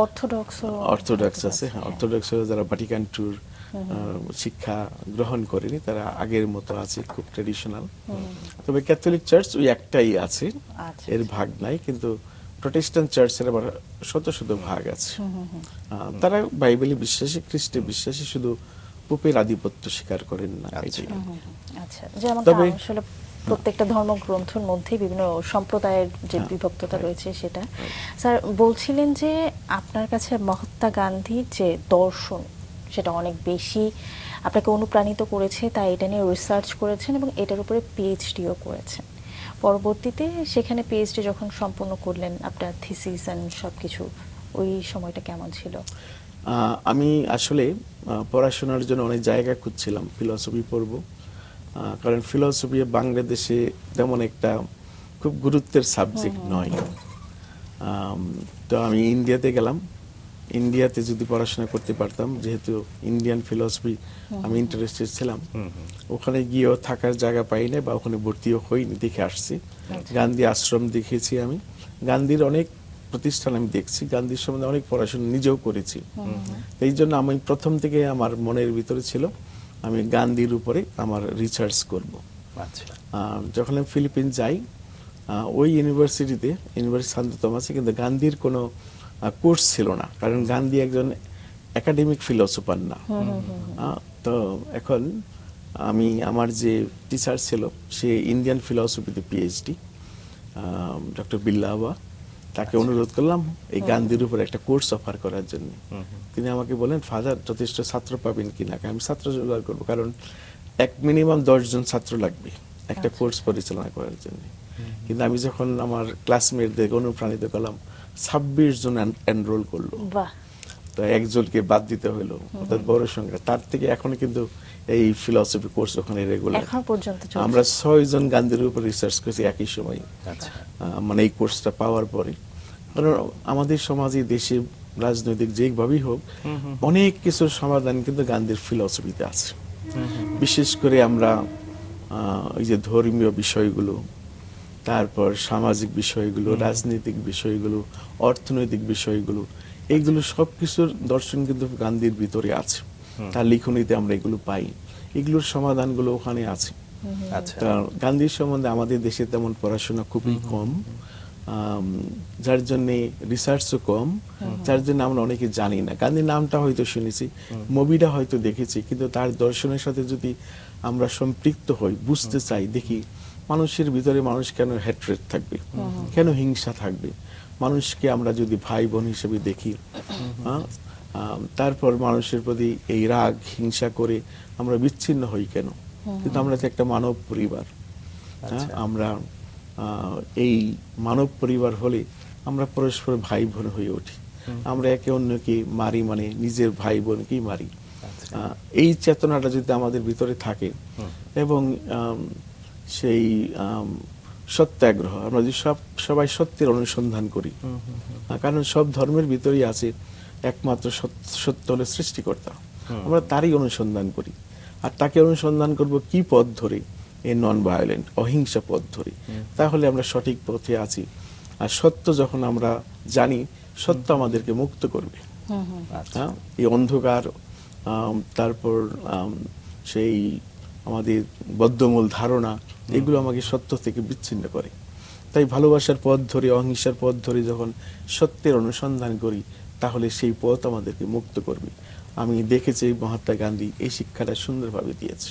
অর্থোডক্স আছে। হ্যাঁ, অর্থোডক্স যারা ভাটিকান ট্যুর শিক্ষা গ্রহণ করেনি, তারা আগের মতো আছে, খুব ট্রেডিশনাল। তবে ক্যাথলিক চার্চ ওই একটাই আছে, এর ভাগ নাই। কিন্তু প্রটেস্ট্যান্ট চার্চের আবার শত শত ভাগ আছে। তারা বাইবেলে বিশ্বাসী, খ্রিস্টে বিশ্বাসী, শুধু পোপের আধিপত্য স্বীকার করেন না। আচ্ছা, যেমনটা আসলে প্রত্যেকটা ধর্মগ্রন্থের মধ্যে বিভিন্ন সম্প্রদায়ের যে বিভক্ততা রয়েছে সেটা। স্যার বলছিলেন যে আপনার কাছে মহাত্মা গান্ধীর যে দর্শন, সেটা অনেক বেশি আপনাকে অনুপ্রাণিত করেছে, তাই এটা নিয়ে রিসার্চ করেছেন এবং এটার উপরে পিএইচডিও করেছেন। পরবর্তীতে সেখানে পিএইচডি যখন সম্পূর্ণ করলেন, আপনার থিসিস এন্ড সবকিছু, ওই সময়টা কেমন ছিল? আমি আসলে পড়াশোনার জন্য অনেক জায়গা খুঁজছিলাম, ফিলসফি পড়ব, কারণ ফিলসফি বাংলাদেশে তেমন একটা খুব গুরুত্বের সাবজেক্ট নয়। তো আমি ইন্ডিয়াতে গেলাম। ইন্ডিয়াতে যদি পড়াশোনা করতে পারতাম, যেহেতু ইন্ডিয়ান ফিলসফি আমি ইন্টারেস্টেড ছিলাম, ওখানে গিয়েও থাকার জায়গা পাই না বা ওখানে ভর্তিও হইনি, দেখে আসছি। গান্ধী আশ্রম দেখেছি আমি, গান্ধীর অনেক প্রতিষ্ঠান আমি দেখছি, গান্ধীর সম্বন্ধে অনেক পড়াশোনা নিজেও করেছি। এই জন্য আমি প্রথম থেকে আমার মনের ভিতরে ছিল আমি গান্ধীর উপরে আমার রিসার্চ করব। যখন আমি ফিলিপিন যাই, ওই ইউনিভার্সিটিতে, ইউনিভার্সিটি সান্ত থমাসে, কিন্তু গান্ধীর কোনো কোর্স ছিল না, কারণ গান্ধী একজন একাডেমিক ফিলোসোফার না। তো এখন আমি, আমার যে টিচার ছিল সে ইন্ডিয়ান ফিলসফিতে পিএইচডি, ডক্টর বিল্লাহবা, তাকে অনুরোধ করলাম এই গান্ধীর উপর একটা কোর্স অফার করার জন্য। তিনি আমাকে বলেন, ফাদার যথেষ্ট ছাত্র পাবেন কিনা? আমি ছাত্র জোগাড় করবো, কারণ মিনিমাম 10 জন ছাত্র লাগবে একটা কোর্স পরিচালনা করার জন্য। কিন্তু আমি যখন আমার ক্লাসমেটদের অনুপ্রাণিত করলাম, 26 জন এনরোল করলো। তো একজনকে বাদ দিতে হলো, অর্থাৎ বড় সংখ্যা। তার থেকে এখন কিন্তু এই ফিলসফি কোর্স ওখানে রেগুলার। আমরা 6 জন গান্ধীর উপর রিসার্চ করেছি একই সময়, মানে এই কোর্সটা পাওয়ার পরে। কারণ আমাদের সমাজে, দেশে, রাজনৈতিক যেভাবেই হোক, অনেক কিছুর সমাধান কিন্তু গান্ধীর ফিলসফিতে আছে। বিশেষ করে আমরা এই যে ধর্মীয় বিষয়গুলো, তারপর সামাজিক বিষয়গুলো, রাজনৈতিক বিষয়গুলো, অর্থনৈতিক বিষয়গুলো, এইগুলো সবকিছুর দর্শন কিন্তু গান্ধীর ভিতরে আছে। তার লিখনীতে আমরা এগুলো পাই, এগুলোর সমাধানগুলো ওখানে আছে। গান্ধীর সম্বন্ধে আমাদের দেশে তেমন পড়াশোনা খুবই কম, যার জন্য রিসার্চও কম, যার জন্য আমরা অনেকে জানি না। গান্ধীর নামটা হয়তো শুনেছি, মুভিটা হয়তো দেখেছি, কিন্তু তার দর্শনের সাথে যদি আমরা সম্পৃক্ত হই, বুঝতে চাই, দেখি মানুষের ভিতরে মানুষ কেন হ্যাট্রেড থাকবে, কেন হিংসা থাকবে, মানুষকে আমরা যদি ভাই বোন হিসেবে দেখি, তারপর মানুষের প্রতি এই রাগ হিংসা করে আমরা বিচ্ছিন্ন হই কেন? কিন্তু আমরা তো একটা মানব পরিবার। আমরা এই মানব পরিবার হলে আমরা পরস্পর ভাই বোন হয়ে উঠি। আমরা একে অন্যকে মারি, মানে নিজের ভাই বোনকেই মারি। এই চেতনাটা যদি আমাদের ভিতরে থাকে এবং সেই সত্যাগ্রহ, আমরা যদি সবাই সত্যের অনুসন্ধান করি, কারণ সব ধর্মের ভিতরেই আছে একমাত্র সত্য হলো সৃষ্টিকর্তা, আমরা তারই অনুসন্ধান করি। আর তাকে অনুসন্ধান করব কি পথ ধরে? এই নন ভায়োলেন্ট, অহিংসা পথ ধরে। তাহলে আমরা সঠিক পথে আছি। আর সত্য যখন আমরা জানি, সত্য আমাদেরকে মুক্ত করবে। হ্যাঁ, এই অন্ধকার, তারপর সেই আমাদের বদ্ধমূল ধারণা, এগুলো আমাকে সত্য থেকে বিচ্ছিন্ন করে। তাই ভালোবাসার পথ ধরে, অহিংসার পথ ধরে যখন সত্যের অনুসন্ধান করি, তাহলে সেই পথ আমাদেরকে মুক্ত করবে। আমি দেখেছি মহাত্মা গান্ধী এই শিক্ষাটা সুন্দরভাবে দিয়েছে।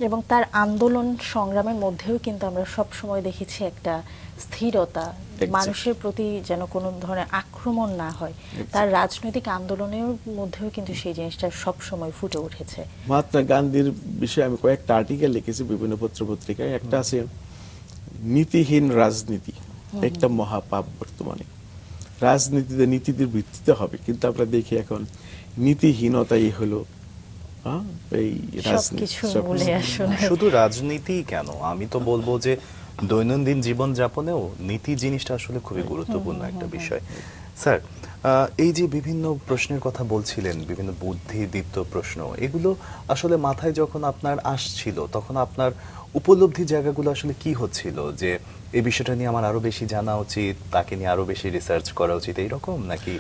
এবং তার আন্দোলন সংগ্রামের মধ্যেও কিন্তু আমরা সব সময় দেখেছি একটা স্থিরতা, মানুষের প্রতি যেন কোনো ধরনের আক্রমণ না হয়। তার রাজনৈতিক আন্দোলনের মধ্যেও কিন্তু সেই জিনিসটা সব সময় ফুটে উঠেছে। মহাত্মা গান্ধীর বিষয়ে আমি কয়েকটা আর্টিকেল লিখেছি বিভিন্ন পত্রপত্রিকায়। একটা আছে নীতিহীন রাজনীতি একটা মহাপাপ। বর্তমানে রাজনীতিতে নীতিদের ভিত্তিতে হবে, কিন্তু আমরা দেখি এখন নীতিহীনতাই হলো এই রাজনীতি। শুধু রাজনীতি কেন, আমি তো বলবো যে দৈনন্দিন জীবন যাপনেও নীতি জিনিসটা আসলে খুবই গুরুত্বপূর্ণ একটা বিষয়। স্যার, এই যে বিভিন্ন প্রশ্নের কথা বলছিলেন, বিভিন্ন বুদ্ধিদীপ্ত প্রশ্ন, এগুলো আসলে মাথায় যখন আপনার আসছিল, তখন আপনার উপলব্ধি জায়গাগুলো আসলে কি হচ্ছিল? যে এই বিষয়টা নিয়ে আমার আরো বেশি জানা উচিত, তাকে নিয়ে আরো বেশি রিসার্চ করা উচিত, এইরকম নাকি?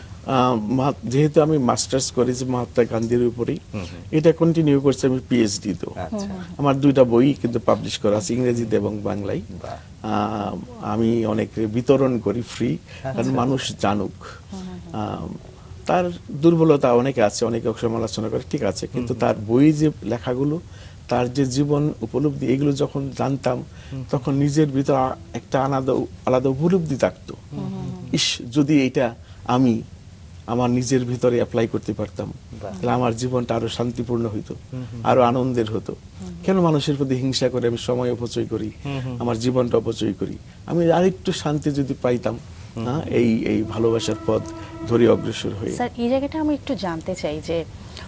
যেহেতু আমি মাস্টার্স করেছি মহাত্মা গান্ধীর উপরেই, এটা কন্টিনিউ করছি আমি পিএইচডি তো। আমার 2টা বই কিন্তু পাবলিশ করা আছে, ইংরেজিতে এবং বাংলায়। আমি অনেক বিতরণ করি ফ্রি, কারণ মানুষ জানুক। তার দুর্বলতা অনেকে আছে, অনেকে সমালোচনা করে, ঠিক আছে, কিন্তু তার বই যে লেখাগুলো, তার যে জীবন উপলব্ধি, এগুলো যখন জানতাম, তখন নিজের ভিতর একটা আলাদা উপলব্ধি থাকতো। ইস, যদি এটা আমি আমার নিজের ভিতরে অ্যাপ্লাই করতে পারতাম, তাহলে আমার জীবনটা আরো শান্তিপূর্ণ হইতো, আরো আনন্দের হতো। কেন মানুষের প্রতি হিংসা করে আমি সময় অপচয় করি, আমার জীবনটা অপচয় করি? আমি আরেকটু শান্তি যদি পাইতাম, এই ভালোবাসার পথ ধরে অগ্রসর হয়ে। স্যার, এই জায়গাটা আমি একটু জানতে চাই যে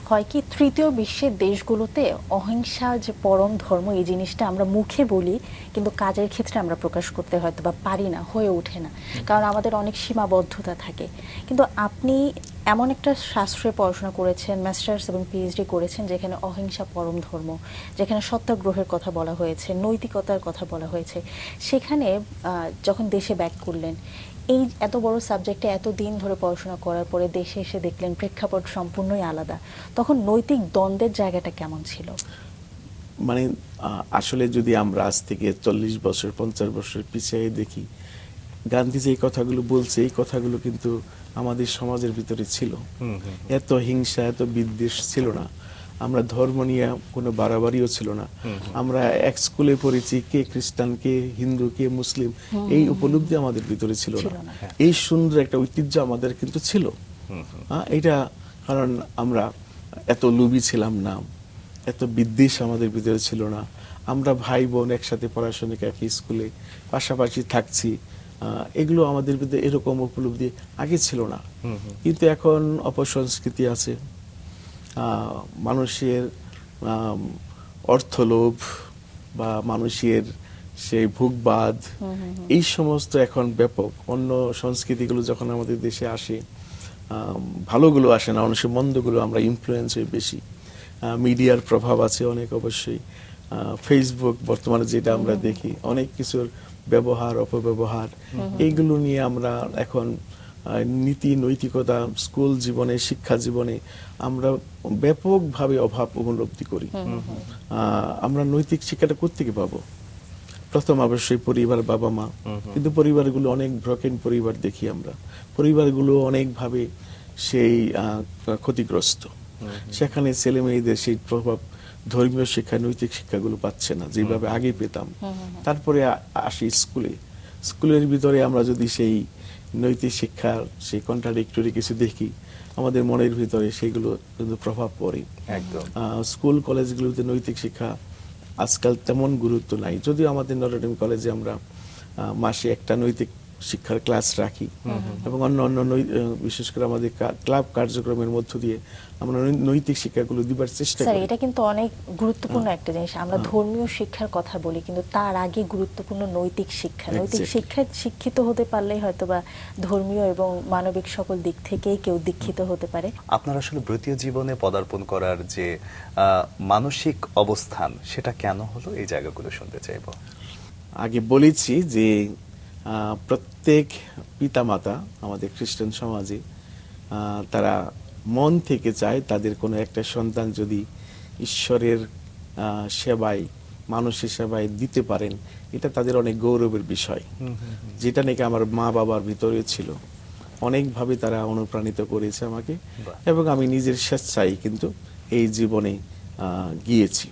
হয় কি তৃতীয় বিশ্বের দেশগুলোতে অহিংসা যে পরম ধর্ম, এই জিনিসটা আমরা মুখে বলি, কিন্তু কাজের ক্ষেত্রে আমরা প্রকাশ করতে হয়তো বা পারি না, হয়ে ওঠে না, কারণ আমাদের অনেক সীমাবদ্ধতা থাকে। কিন্তু আপনি এমন একটা শাস্ত্রে পড়াশোনা করেছেন, মাস্টার্স এবং পিএইচডি করেছেন, যেখানে অহিংসা পরম ধর্ম, যেখানে সত্যাগ্রহের কথা বলা হয়েছে, নৈতিকতার কথা বলা হয়েছে, সেখানে যখন দেশে ব্যাক করলেন, এই এত বড় সাবজেক্টে এত দিন ধরে পড়াশোনা করার পরে দেশে এসে দেখলেন প্রেক্ষাপট সম্পূর্ণই আলাদা, তখন নৈতিক দ্বন্দ্বের জায়গাটা কেমন ছিল? মানে আসলে যদি আমরা আজ থেকে 40 বছর 50 বছর পিছিয়ে দেখি, গান্ধী যে কথাগুলো বলছে, এই কথাগুলো কিন্তু আমাদের সমাজের ভিতরে ছিল। এত হিংসা, এত বিদ্বেষ ছিল না। আমরা ধর্ম নিয়ে কোনো বাড়াবাড়িও ছিল না। আমরা এক স্কুলে পড়েছি, কে খ্রিস্টান, কে হিন্দু, কে মুসলিম, এই উপলব্ধি আমাদের ভিতরে ছিল না। এই সুন্দর একটা ঐতিহ্য আমাদের কিন্তু ছিল। এটা কারণ আমরা এত লোভী ছিলাম না, এত বিদ্বেষ আমাদের ভিতরে ছিল না। আমরা ভাই বোন একসাথে পড়াশোনা, একই স্কুলে পাশাপাশি থাকছি, এগুলো আমাদের ভিতরে এরকম উপলব্ধি আগে ছিল না। কিন্তু এখন অপসংস্কৃতি আছে, মানুষের অর্থলোভ বা মানুষের সেই ভোগবাদ, এই সমস্ত এখন ব্যাপক। অন্য সংস্কৃতিগুলো যখন আমাদের দেশে আসে, ভালোগুলো আসে না, মানুষের মন্দগুলো আমরা ইনফ্লুয়েন্স হয়ে বেশি। মিডিয়ার প্রভাব আছে অনেক, অবশ্যই। ফেসবুক বর্তমানে যেটা আমরা দেখি, অনেক কিছুর ব্যবহার, অপব্যবহার, এইগুলো নিয়ে আমরা এখন নীতি নৈতিকতা স্কুল জীবনে, শিক্ষা জীবনে আমরা ব্যাপকভাবে অভাব উপলব্ধি করি। আমরা নৈতিক শিক্ষাটা কোত্থেকে পাবো? প্রথম অবশ্যই পরিবার, বাবা মা। কিন্তু পরিবারগুলো অনেক ব্রকেন পরিবার দেখি আমরা, পরিবারগুলো অনেকভাবে সেই ক্ষতিগ্রস্ত। সেখানে ছেলে মেয়েদের সেই প্রভাব, ধর্মীয় শিক্ষা, নৈতিক শিক্ষাগুলো পাচ্ছে না যেভাবে আগে পেতাম। তারপরে আসি স্কুলের ভিতরে আমরা যদি সেই নৈতিক শিক্ষার সেই কন্ট্রাডিক্টরি কিছু দেখি, আমাদের মনের ভিতরে সেগুলো কিন্তু প্রভাব পড়ে। স্কুল কলেজগুলোতে নৈতিক শিক্ষা আজকাল তেমন গুরুত্ব নাই, যদিও আমাদের নটরডেম কলেজে আমরা মাসে একটা নৈতিক শিক্ষার ক্লাস রাখি এবং অন্য অন্য বিশেষ করে আমাদের ক্লাব কার্যক্রমের মধ্য দিয়ে আমরা নৈতিক শিক্ষাগুলো দিবার চেষ্টা স্যার করি। এটা কিন্তু অনেক গুরুত্বপূর্ণ একটা জিনিস। আমরা ধর্মীয় শিক্ষার কথা বলি, কিন্তু তার আগে গুরুত্বপূর্ণ নৈতিক শিক্ষা। নৈতিক Exactly. শিক্ষায় শিক্ষিত হতে পারলেই হয়তোবা ধর্মীয় এবং মানবিক সকল দিক থেকেই কেউ দীক্ষিত হতে পারে। আপনার আসলে ব্রতীয় জীবনে পদার্পণ করার যে মানসিক অবস্থান, সেটা কেন হলো, এই জায়গাগুলো শুনতে চাইবো। আগে বলেছি যে প্রত্যেক পিতামাতা আমাদের খ্রিস্টান সমাজে তারা মন থেকে চায় তাদের কোনো একটা সন্তান যদি ঈশ্বরের সেবায়, মানুষের সেবায় দিতে পারেন, এটা তাদের অনেক গৌরবের বিষয়। যেটা নাকি আমার মা বাবার ভিতরে ছিল, অনেকভাবে তারা অনুপ্রাণিত করেছে আমাকে, এবং আমি নিজের স্বেচ্ছায় কিন্তু এই জীবনে গিয়েছি।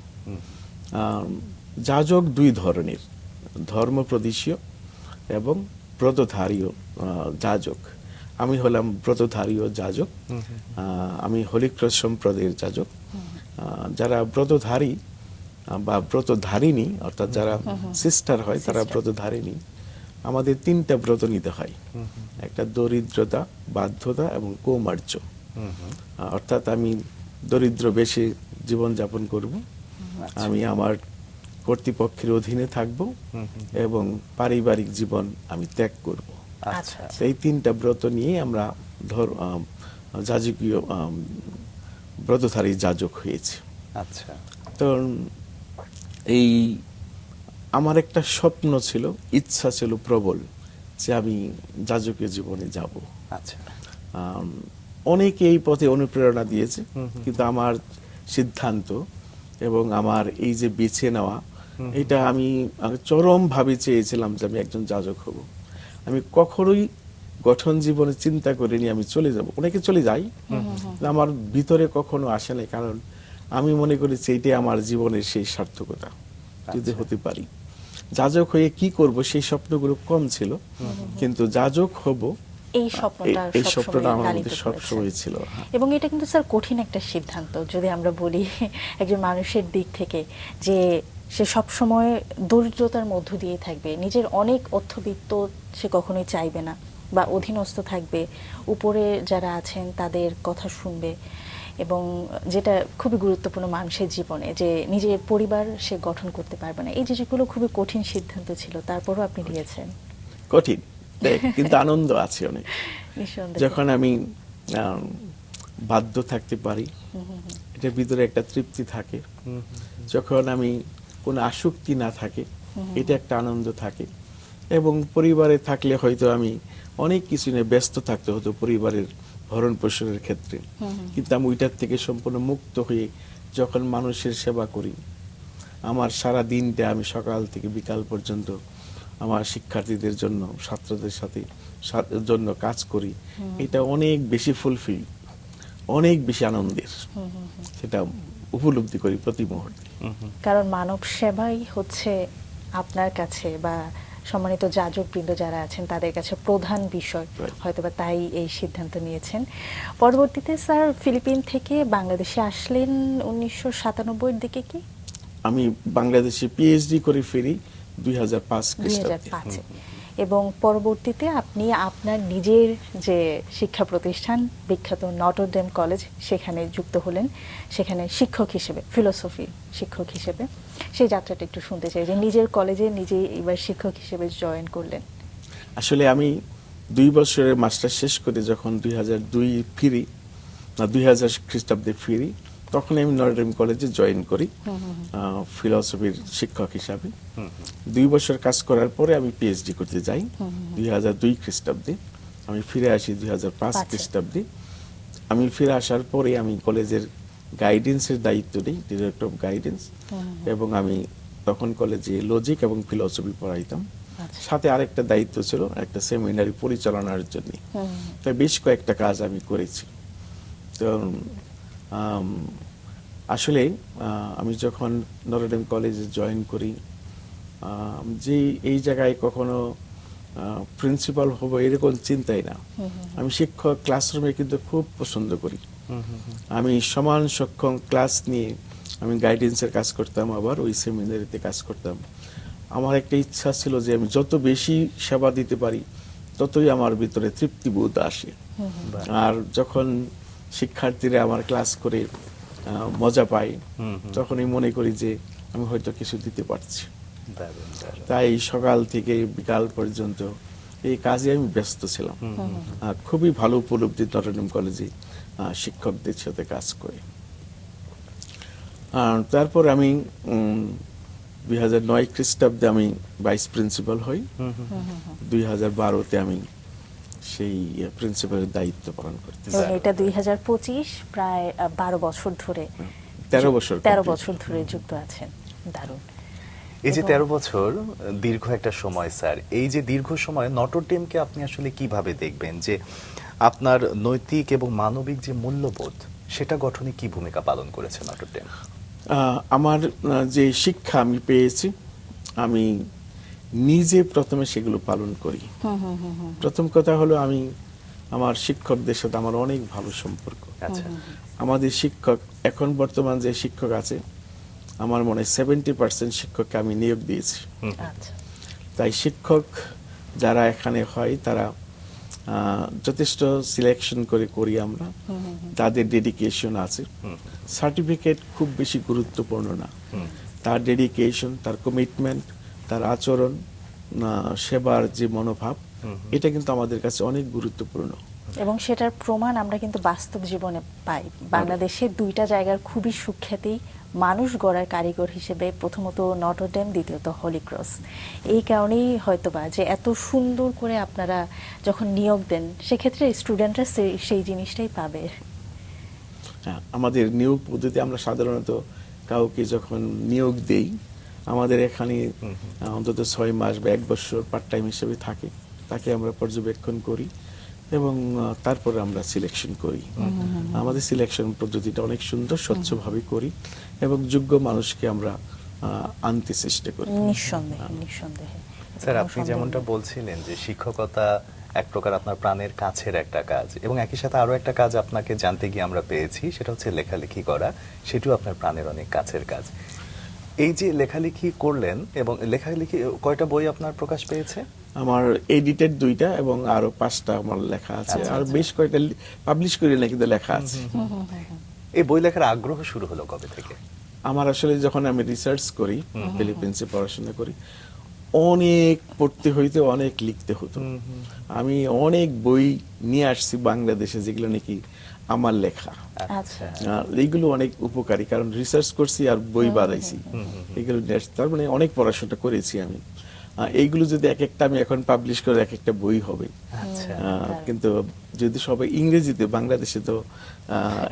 যাজক দুই ধরনের, ধর্মপ্রদেশীয় এবং ব্রতধারীয় যাজক। আমি হলাম ব্রতধারীয় যাজক। আমি হলি ক্রস সম্প্রদায়ের যাজক। যারা ব্রতধারী বা ব্রতধারিণী, অর্থাৎ যারা সিস্টার হয়, তারা ব্রতধারিণী, আমাদের 3টা ব্রত নিতে হয়। একটা দরিদ্রতা, বাধ্যতা এবং কৌমার্য। অর্থাৎ আমি দরিদ্র বেশে জীবনযাপন করব, আমি আমার কর্তৃপক্ষের অধীনে থাকব এবং পারিবারিক জীবন আমি ত্যাগ করব। আচ্ছা। এই 3টা ব্রত নিয়ে আমরা যাজকীয় ব্রতধারী যাজক হয়েছে। আচ্ছা। তো এই আমার একটা স্বপ্ন ছিল, ইচ্ছা ছিল প্রবল যে আমি যাজকীয় জীবনে যাব। আচ্ছা। অনেকে এই পথে অনুপ্রেরণা দিয়েছে, কিন্তু আমার সিদ্ধান্ত এবং আমার এই যে বেছে নেওয়া, এটা আমি চরমভাবে চেয়েছিলাম যে আমি একজন যাজক হব। আমি কখনোই গঠন জীবনে চিন্তা করিনি আমি চলে যাব। অনেকে চলে যায়, আমার ভিতরে কখনো আসে নাই, কারণ আমি মনে করেছি এইটাই আমার জীবনের সেই সার্থকতা, যদি হতে পারি। যাজক হয়ে কি করব সেই স্বপ্নগুলো কম ছিল, কিন্তু যাজক হব এই স্বপ্নটা এই স্বপ্নটা আমার লালিত মধ্যে করেছে। সবসময় ছিল। এবং এটা কিন্তু স্যার কঠিন একটা সিদ্ধান্ত, যদি আমরা বলি একজন মানুষের দিক থেকে, যে সে সবসময় দরিদ্রতার মধ্য দিয়ে থাকবে, নিজের অনেক অর্থবিত্ত সে কখনোই চাইবে না, বা অধীনস্থ থাকবে, উপরে যারা আছেন তাদের কথা শুনবে, এবং যেটা খুবই গুরুত্বপূর্ণ মানুষের জীবনে, যে নিজের পরিবার সে গঠন করতে পারবে না। এই যেগুলো খুবই কঠিন সিদ্ধান্ত ছিল, তারপরও আপনি নিয়েছেন। কঠিন, কিন্তু আনন্দ আছে অনেক। নিঃসন্দেহে। যখন আমি বাধ্য থাকতে পারি, এটার ভিতরে একটা তৃপ্তি থাকে। যখন আমি কোনো আসক্তি না থাকে, এটা একটা আনন্দ থাকে। এবং পরিবারে থাকলে হয়তো আমি অনেক কিছু নিয়ে ব্যস্ত থাকতে হতো পরিবারের ভরণ পোষণের ক্ষেত্রে, কিন্তু আমি ওইটার থেকে সম্পূর্ণ মুক্ত হয়ে যখন মানুষের সেবা করি, আমার সারা দিনটা আমি সকাল থেকে বিকাল পর্যন্ত আমার শিক্ষার্থীদের জন্য, ছাত্রদের জন্য কাজ করি, এটা অনেক বেশি ফুলফিল, অনেক বেশি আনন্দের, সেটা উপলব্ধি করি প্রতি মুহূর্তে। কারণ মানব সেবাই হচ্ছে আপনার কাছে, বা সম্মানিত যাজকবৃন্দ যারা আছেন তাদের কাছে প্রধান বিষয়, হয়তোবা তাই এই সিদ্ধান্ত নিয়েছেন। পরবর্তীতে স্যার ফিলিপিন থেকে বাংলাদেশে আসলেন 1997-এর দিকে কি? আমি বাংলাদেশে পিএইচডি করে ফিরি 2005 খ্রিস্টাব্দে। 2005-এ। এবং পরবর্তীতে আপনি আপনার নিজের যে শিক্ষা প্রতিষ্ঠান, বিখ্যাত নটর ডেম কলেজ, সেখানে যুক্ত হলেন, সেখানে শিক্ষক হিসেবে, ফিলোসফি শিক্ষক হিসেবে। সেই যাত্রাটা একটু শুনতে চাই, যে নিজের কলেজে নিজেই এবার শিক্ষক হিসেবে জয়েন করলেন। আসলে আমি 2 বছরের মাস্টার শেষ করে যখন 2002 ফিরি, না 2000 খ্রিস্টাব্দে ফিরি, তখন আমি নটর ডেম কলেজে জয়েন করি ফিলোসফির শিক্ষক হিসাবে। 2 বছর কাজ করার পরে আমি পিএইচডি করতে যাই 2002 খ্রিস্টাব্দে। আমি ফিরে আসি 2005 খ্রিস্টাব্দে। আমি ফিরে আসার পরে আমি কলেজের গাইডেন্সের দায়িত্ব নিই, ডিরেক্টর অফ গাইডেন্স, এবং আমি তখন কলেজে লজিক এবং ফিলোসফি পড়াইতাম। সাথে আরেকটা দায়িত্ব ছিল একটা সেমিনারি পরিচালনার জন্য। তাই বেশ কয়েকটা কাজ আমি করেছি। তো আসলে আমি যখন নটর ডেম কলেজে জয়েন করি, যে এই জায়গায় কখনো প্রিন্সিপাল হব এরকম চিন্তাই না। আমি শিক্ষক ক্লাসরুমে কিন্তু খুব পছন্দ করি। আমি সমান সক্ষম ক্লাস নিয়ে আমি গাইডেন্সের কাজ করতাম, আবার ওই সেমিনারিতে কাজ করতাম। আমার একটা ইচ্ছা ছিল যে আমি যত বেশি সেবা দিতে পারি ততই আমার ভিতরে তৃপ্তিবোধ আসে। আর যখন শিক্ষার্থীরা আমার ক্লাস করে মজা পায়, তখনই মনে করি যে আমি হয়তো কিছু দিতে পারছি। দারুণ, দারুণ। তাই সকাল থেকে বিকাল পর্যন্ত এই কাজে আমি ব্যস্ত ছিলাম। খুবই ভালো উপলব্ধি নটরডেম কলেজে শিক্ষকদের সাথে কাজ করে। তারপর আমি 2009 খ্রিস্টাব্দে আমি ভাইস প্রিন্সিপাল হই। 2012-তে আমি সেই প্রিন্সিপালের দায়িত্ব পালন করতেছি। এবং এটা 2025, প্রায় 12 বছর ধরে 13 বছর 13 complete। বছর ধরে যুক্ত আছেন। দারুণ। এই যে এবং 13 বছর দীর্ঘ একটা সময় স্যার, এই যে দীর্ঘ সময় নটরডেমকে আপনি আসলে কিভাবে দেখবেন, যে আপনার নৈতিক এবং মানবিক যে মূল্যবোধ সেটা গঠনে কি ভূমিকা পালন করেছে নটরডেম? আমার যে শিক্ষা আমি পেয়েছি, আমি নিজে প্রথমে সেগুলো পালন করি। প্রথম কথা হলো, আমি আমার শিক্ষকদের সাথে আমার অনেক ভালো সম্পর্ক। আচ্ছা। আমাদের শিক্ষক, এখন বর্তমান যে শিক্ষক আছে, আমার মনে হয় 70% শিক্ষককে আমি নিয়োগ দিয়েছি। আচ্ছা। তাই শিক্ষক যারা এখানে হয় তারা যথেষ্ট সিলেকশন করে করি আমরা। তাদের ডেডিকেশন আছে। সার্টিফিকেট খুব বেশি গুরুত্বপূর্ণ না, তার ডেডিকেশন, তার কমিটমেন্ট, তার আচরণ, সেবার যে মনোভাব, এটা কিন্তু আমাদের কাছে অনেক গুরুত্বপূর্ণ। এবং সেটার প্রমাণ আমরা কিন্তু বাস্তব জীবনে পাই। বাংলাদেশে দুইটা জায়গার খুবই সুখ্যাতি মানুষ গড়ার কারিগর হিসেবে, প্রথমত নটরডেম, দ্বিতীয়ত হলি ক্রস। এই কারণেই হয়তোবা যে এত সুন্দর করে আপনারা যখন নিয়োগ দেন, সেক্ষেত্রে স্টুডেন্টরা সেই জিনিসটাই পাবে। হ্যাঁ, আমাদের নিয়োগ পদ্ধতি, আমরা সাধারণত কাউকে যখন নিয়োগ দেই, আমাদের এখানে অন্তত 6 মাস বা 1 বছর পার্ট টাইম হিসেবে থাকে, তাকে আমরা পর্যবেক্ষণ করি এবং তারপরে আমরা সিলেকশন করি। আমাদের সিলেকশন পদ্ধতিটা অনেক সুন্দর, স্বচ্ছভাবে করি এবং যোগ্য মানুষকে আমরা আনতে চেষ্টা করি। নিঃসন্দেহে, নিঃসন্দেহে। স্যার, আপনি যেমনটা বলছিলেন যে শিক্ষকতা এক প্রকার আপনার প্রাণের কাছের একটা কাজ, এবং একই সাথে আরো একটা কাজ আপনাকে জানতে গিয়ে আমরা পেয়েছি, সেটা হচ্ছে লেখালেখি করা। সেটিও আপনার প্রাণের অনেক কাছের কাজ। এই যে লেখালেখি করলেন, এবং লেখালেখি কয়টা বই আপনার প্রকাশ পেয়েছে? আমার এডিটেড 2টা এবং আরো 5টা আমার লেখা আছে। আচ্ছা, আর আচ্ছা। বেশ কয়েকটা পাবলিশ করি না, কিন্তু লেখা আছে। এই বই লেখার আগ্রহ শুরু হলো কবে থেকে? আমার আসলে যখন আমি রিসার্চ করি, ফিলিপিন্সে পড়াশোনা করি, অনেক পড়তে হইতো, অনেক লিখতে হতো। আমি অনেক বই নিয়ে আসছি বাংলাদেশে, যেগুলো নাকি আমার লেখা। আচ্ছা। এইগুলো অনেক উপকারী, কারণ রিসার্চ করছি আর বই বানাইছি। এগুলো নিয়ে আসছি, তার মানে অনেক পড়াশোনা করেছি আমি। এইগুলো যদি এক একটা আমি এখন পাবলিশ করে, এক একটা বই হবে। আচ্ছা। কিন্তু যদি সবাই ইংরেজিতে, বাংলাদেশে তো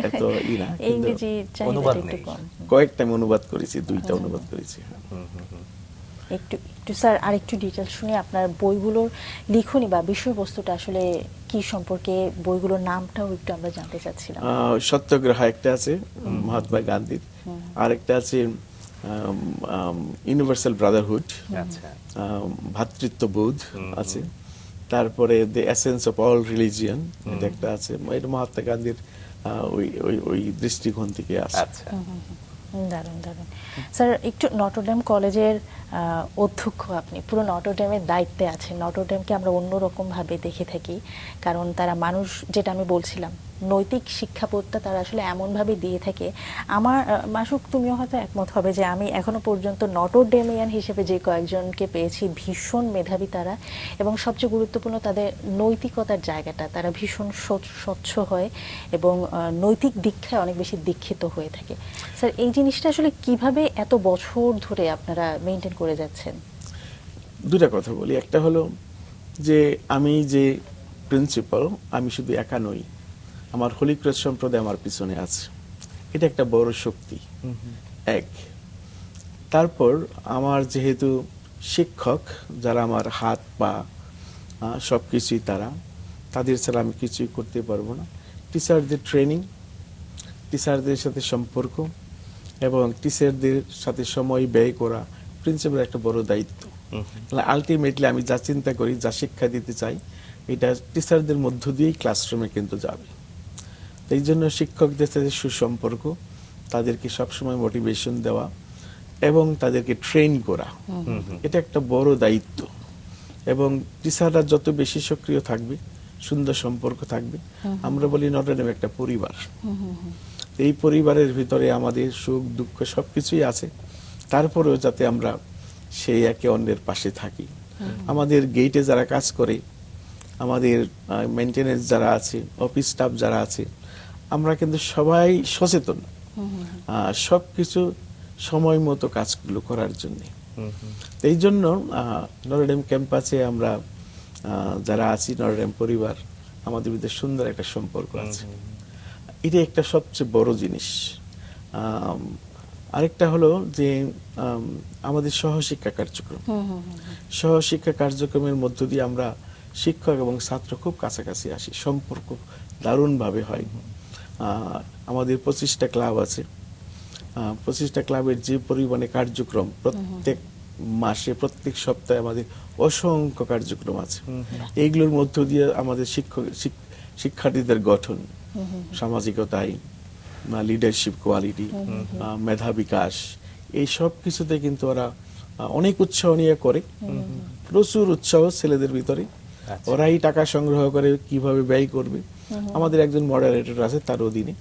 এত না, কিন্তু ইংরেজি অনুবাদ চাহিদাটা একটু নেই। কম। কয়েকটা আমি অনুবাদ করেছি, 2টা অনুবাদ করেছি। একটু একটু স্যার আরেকটু ডিটেইলস শুনি আপনার বইগুলোর লিখনি বা বিষয়বস্তুটা আসলে কি সম্পর্কে, বইগুলোর নামটাও একটু আমরা জানতে চাচ্ছিলাম। সত্যাগ্রহ একটা আছে মহাত্মা গান্ধীর, আরেকটা আছে ইউনিভার্সাল ব্রাদারহুড, আচ্ছা। ভ্রাতৃত্ববোধ আছে। তারপরে the essence of all religion, এটা একটা আছে। এটা মহাত্মা গান্ধীর ওই দৃষ্টিকোণ থেকে আছে। আচ্ছা। দারুণ, দারুণ। স্যার, একটু নটরডেম কলেজের অধ্যক্ষ আপনি, পুরো নটরডেমের দায়িত্বে আছেন। নটরডেমকে আমরা অন্যরকম ভাবে দেখে থাকি, কারণ তারা মানুষ, যেটা আমি বলছিলাম, নৈতিক শিক্ষাবোধটা তারা আসলে এমনভাবে দিয়ে থাকে। আমার মাসুক, তুমিও হয়তো একমত হবে যে আমি এখনো পর্যন্ত নটরডেমিয়ান হিসেবে যে কয়েকজনকে পেয়েছি, ভীষণ মেধাবী তারা, এবং সবচেয়ে গুরুত্বপূর্ণ তাদের নৈতিকতার জায়গাটা, তারা ভীষণ স্বচ্ছ হয় এবং নৈতিক দীক্ষায় অনেক বেশি দীক্ষিত হয়ে থাকে। স্যার, এই জিনিসটা আসলে কিভাবে এত বছর ধরে আপনারা মেনটেন করে যাচ্ছেন? 2টা কথা বলি। একটা হলো যে আমি যে প্রিন্সিপাল, আমি শুধু একা নই, আমার হোলি ক্রস সম্প্রদায় আমার পিছনে আছে। এটা একটা বড় শক্তি, এক। তারপর আমার যেহেতু শিক্ষক, যারা আমার হাত পা সবকিছুই, তাদের ছাড়া আমি কিছুই করতে পারবো না। টিচারদের ট্রেনিং, টিচারদের সাথে সম্পর্ক এবং টিচারদের সাথে সময় ব্যয় করা প্রিন্সিপাল একটা বড় দায়িত্ব। আলটিমেটলি আমি যা চিন্তা করি, যা শিক্ষা দিতে চাই, এটা টিচারদের মধ্য দিয়েই ক্লাসরুমে কিন্তু যাবে। এই জন্য শিক্ষকদের সাথে সুসম্পর্ক, তাদেরকে সবসময় মোটিভেশন দেওয়া এবং তাদেরকে ট্রেন করা, এটা একটা বড় দায়িত্ব। এবং টিচাররা যত বেশি সক্রিয় থাকবে, সুন্দর সম্পর্ক থাকবে। আমরা বলি নটরডেম একটা পরিবার। এই পরিবারের ভিতরে আমাদের সুখ দুঃখ সবকিছুই আছে, তারপরেও যাতে আমরা সেই একে অন্যের পাশে থাকি। আমাদের গেটে যারা কাজ করে, আমাদের মেইনটেনেন্স যারা আছে, অফিস স্টাফ যারা আছে, আমরা কিন্তু সবাই সচেতন সবকিছু সময় মতো কাজগুলো করার জন্য। এই জন্য নটরডেম ক্যাম্পাসে আমরা যারা আছি, নটরডেম পরিবার, আমাদের ভিতরে সুন্দর একটা সম্পর্ক আছে। এটা একটা সবচেয়ে বড় জিনিস। আরেকটা হলো যে আমাদের সহশিক্ষা কার্যক্রম। সহশিক্ষা কার্যক্রমের মধ্য দিয়ে আমরা শিক্ষক এবং ছাত্র খুব কাছাকাছি আসি, সম্পর্ক দারুণভাবে হয়। আমাদের 25টা ক্লাব আছে। 25টা ক্লাবের যে পরিমাণে কার্যক্রম, প্রত্যেক মাসে প্রত্যেক সপ্তাহে আমাদের অসংখ্য কার্যক্রম আছে। এইগুলোর মধ্য দিয়ে আমাদের শিক্ষার্থীদের গঠন, সামাজিকতায়, লিডারশিপ কোয়ালিটি, মেধা বিকাশ, এই সব কিছুতে কিন্তু ওরা অনেক উৎসাহ নিয়ে করে। প্রচুর উৎসাহ ছেলেদের ভিতরে। ওরাই টাকা সংগ্রহ করে কিভাবে ব্যয় করবে। আমাদের একজন মডারেটর আছে তার অধীনে,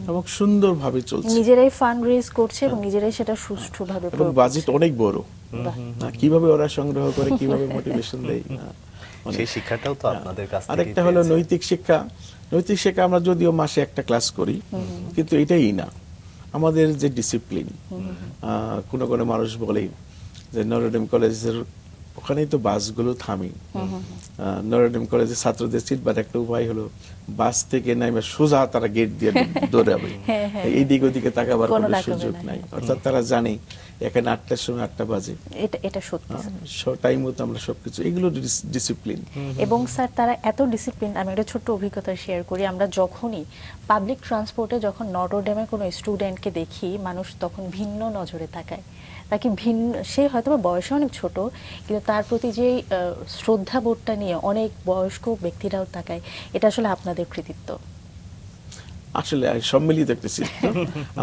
এবং সুন্দরভাবে চলছে। নিজেরাই ফান্ড রেজ করছে এবং নিজেরাই সেটা সুষ্ঠুভাবে এবং বাজেট অনেক বড়। কিভাবে ওরা সংগ্রহ করে, কিভাবে মোটিভেশন দেয়, সেই শিক্ষাটাও তো আপনাদের কাছ থেকে। আরেকটা হলো নৈতিক শিক্ষা। নৈতিক শিক্ষা আমরা যদিও মাসে একটা ক্লাস করি, কিন্তু এটাই না আমাদের যে ডিসিপ্লিন। কোনো কোনো মানুষ বলে যে নটরডেম কলেজের ওখানেই তো বাসগুলো থামে। নটরডেম কলেজের ছাত্রদের চিনবার একটা উপায় হলো বাস থেকে নামে সোজা তারা গেট দিয়ে দৌড়াবে, এই দিক ওদিকে তাকাবার কোনো সুযোগ নাই। অর্থাৎ তারা জানে এখানে 8টার সময় 8টা বাজে। এটা সত্যি টাইম মতো আমরা সবকিছু, এগুলো ডিসিপ্লিন। এবং স্যার তারা এত ডিসিপ্লিন। আমি একটা ছোট্ট অভিজ্ঞতা শেয়ার করি। আমরা যখনই পাবলিক ট্রান্সপোর্টে যখন নটরডেমে কোনো স্টুডেন্টকে দেখি, মানুষ তখন ভিন্ন নজরে তাকায়। তাকে ভিন্ন, সে হয়তো বয়সে অনেক ছোট, কিন্তু তার প্রতি যে শ্রদ্ধাবোধটা নিয়ে অনেক বয়স্ক ব্যক্তিরাও তাকায়। এটা আসলে আপনাদের কৃতিত্ব। আসলে সম্মিলিত একটা সিস্টেম।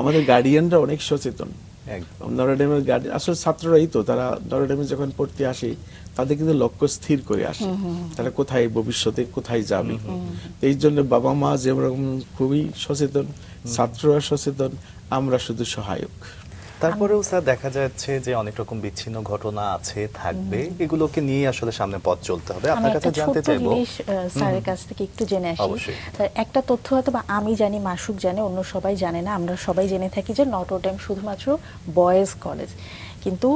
আমাদের গার্ডিয়ানরা অনেক সচেতন। নটরডেমের গার্ডিয়ান আসলে ছাত্ররাই তো, তারা নটরডেমে যখন পড়তে আসে তাদের কিন্তু লক্ষ্য স্থির করে আসে, তারা কোথায় ভবিষ্যতে কোথায় যাবে। এই জন্য বাবা মা যেরকম খুবই সচেতন, ছাত্ররা সচেতন, আমরা শুধু সহায়ক। তারপরেও স্যার দেখা যাচ্ছে যে অনেক রকম বিচ্ছিন্ন ঘটনা আছে, থাকবে, এগুলোকে নিয়ে আসলে সামনে পথ চলতে হবে। আপনার কাছে জানতে চাইবো স্যারের কাছ থেকে একটু জেনে আসি। স্যার, একটা তথ্য হয়তো বা আমি জানি, মাসুক জানে, অন্য সবাই জানে না। আমরা সবাই জেনে থাকি যে নটরডেম শুধুমাত্র বয়েজ কলেজ, কিন্তু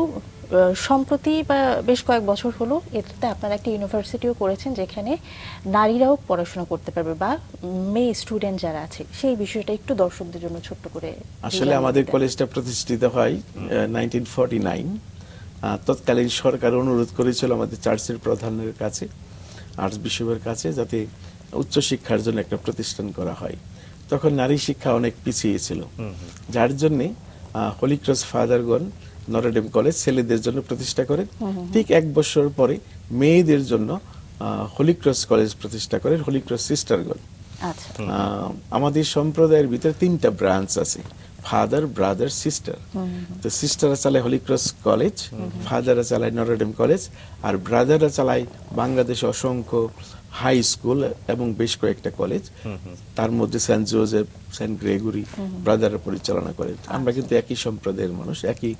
সম্প্রতি বা বেশ কয়েক বছর হলো এটাতে আপনারা একটা ইউনিভার্সিটিও করেছেন যেখানে নারীরাও পড়াশোনা করতে পারবে, বা মেয়ে স্টুডেন্ট যারা আছে, সেই বিষয়টা একটু দর্শকদের জন্য ছোট্ট করে। আসলে আমাদের কলেজটা প্রতিষ্ঠিত হয় 1949। তৎকালীন সরকার অনুরোধ করেছিল আমাদের চার্চের প্রধানের কাছে, আর্টস বিশপের কাছে, যাতে উচ্চশিক্ষার জন্য একটা প্রতিষ্ঠান করা হয়। তখন নারী শিক্ষা অনেক পিছিয়ে ছিল, যার জন্যে হোলি ক্রস ফাদারগণ নটরডেম কলেজ ছেলেদের জন্য প্রতিষ্ঠা করেন। ঠিক 1 বছর পরে মেয়েদের জন্য হোলি ক্রস কলেজ প্রতিষ্ঠা করেন হোলি ক্রস সিস্টারগণ। আমাদের সম্প্রদায়ের ভিতরে 3টা ব্রাঞ্চ আছে, ফাদার, ব্রাদার, সিস্টার। তো সিস্টাররা চালায় হোলি ক্রস কলেজ, ফাদাররা চালায় নটরডেম কলেজ, আর ব্রাদাররা চালায় বাংলাদেশে অসংখ্য হাই স্কুল এবং বেশ কয়েকটা কলেজ, তার মধ্যে সেন্ট জোসেফ, সেন্ট গ্রেগরি ব্রাদাররা পরিচালনা করেন। আমরা কিন্তু একই সম্প্রদায়ের মানুষ, একই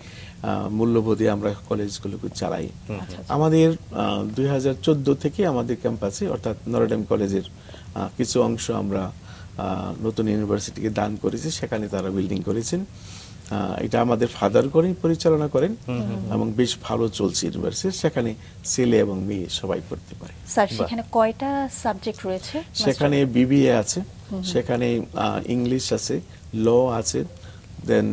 মূল্যবোধে আমরা কলেজগুলোকে চালাই। আমাদের 2014 থেকে আমাদের ক্যাম্পাসে, অর্থাৎ নটরডেম কলেজের কিছু অংশ আমরা নতুন ইউনিভার্সিটিকে দান করেছি, সেখানে তারা বিল্ডিং করেছেন। এটা আমাদের ফাদার করে পরিচালনা করেন এবং বেশ ভালো চলছে ইউনিভার্সিটি। সেখানে ছেলে এবং মেয়ে সবাই পড়তে পারে। স্যার, সেখানে কয়টা সাবজেক্ট রয়েছে? সেখানে বিবিএ আছে, সেখানে ইংলিশ আছে, ল আছে, দেন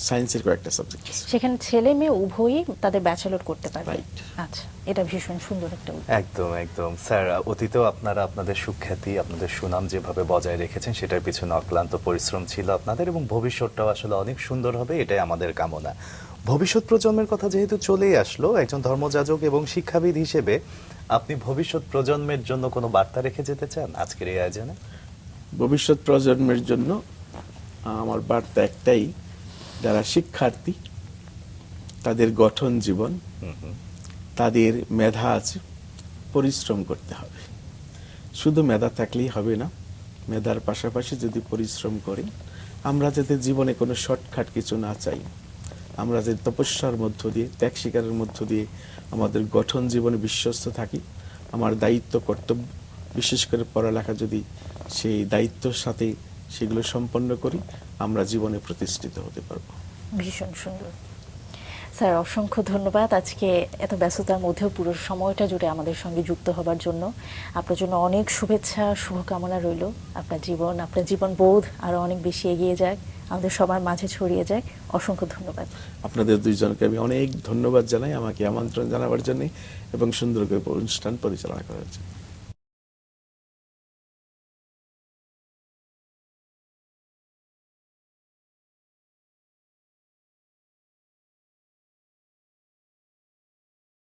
সায়েন্সের কয়েকটা সাবজেক্ট আছে। সেখানে ছেলে মেয়ে উভয়ই তাদের ব্যাচেলর করতে পারবে। আচ্ছা, এটা ভীষণ সুন্দর একটা উদ্যোগ। একদম একদম স্যার, অতীতেও আপনারা আপনাদের সুখ্যাতি, আপনাদের সুনাম যেভাবে বজায় রেখেছেন, সেটার পিছনে অক্লান্ত পরিশ্রম ছিল আপনাদের, এবং ভবিষ্যৎটাও আসলে অনেক সুন্দর হবে, এটাই আমাদের কামনা। ভবিষ্যৎ প্রজন্মের কথা যেহেতু চলেই আসলো, একজন ধর্মযাজক এবং শিক্ষাবিদ হিসেবে আপনি ভবিষ্যৎ প্রজন্মের জন্য কোনো বার্তা রেখে যেতে চান আজকের এই আয়োজনে? ভবিষ্যৎ প্রজন্মের জন্য আমার বার্তা একটাই, যারা শিক্ষার্থী তাদের গঠন জীবন তাদের মেধা আছে, পরিশ্রম করতে হবে। শুধু মেধা থাকলেই হবে না, মেধার পাশাপাশি যদি পরিশ্রম করি, আমরা যাতে জীবনে কোনো শর্টকাট কিছু না চাই, আমরা যে তপস্যার মধ্য দিয়ে, ত্যাগ স্বীকারের মধ্য দিয়ে আমাদের গঠন জীবনে বিশ্বস্ত থাকি, আমার দায়িত্ব কর্তব্য, বিশেষ করে পড়ালেখা যদি সেই দায়িত্বের সাথে সেগুলো সম্পন্ন করি, আমরা জীবনে প্রতিষ্ঠিত হতে পারবো। ভীষণ সুন্দর স্যার, অসংখ্য ধন্যবাদ আজকে এত ব্যস্ততার মধ্যেও পুরো সময়টা জুড়ে আমাদের সঙ্গে যুক্ত হবার জন্য। আপনার জন্য অনেক শুভেচ্ছা, শুভকামনা রইল। আপনার জীবনবোধ আরো অনেক বেশি এগিয়ে যাক, আমাদের সবার মাঝে ছড়িয়ে যাক। অসংখ্য ধন্যবাদ। আপনাদের দুইজনকে আমি অনেক ধন্যবাদ জানাই আমাকে আমন্ত্রণ জানাবার জন্য এবং সুন্দর করে অনুষ্ঠান পরিচালনা করার জন্য।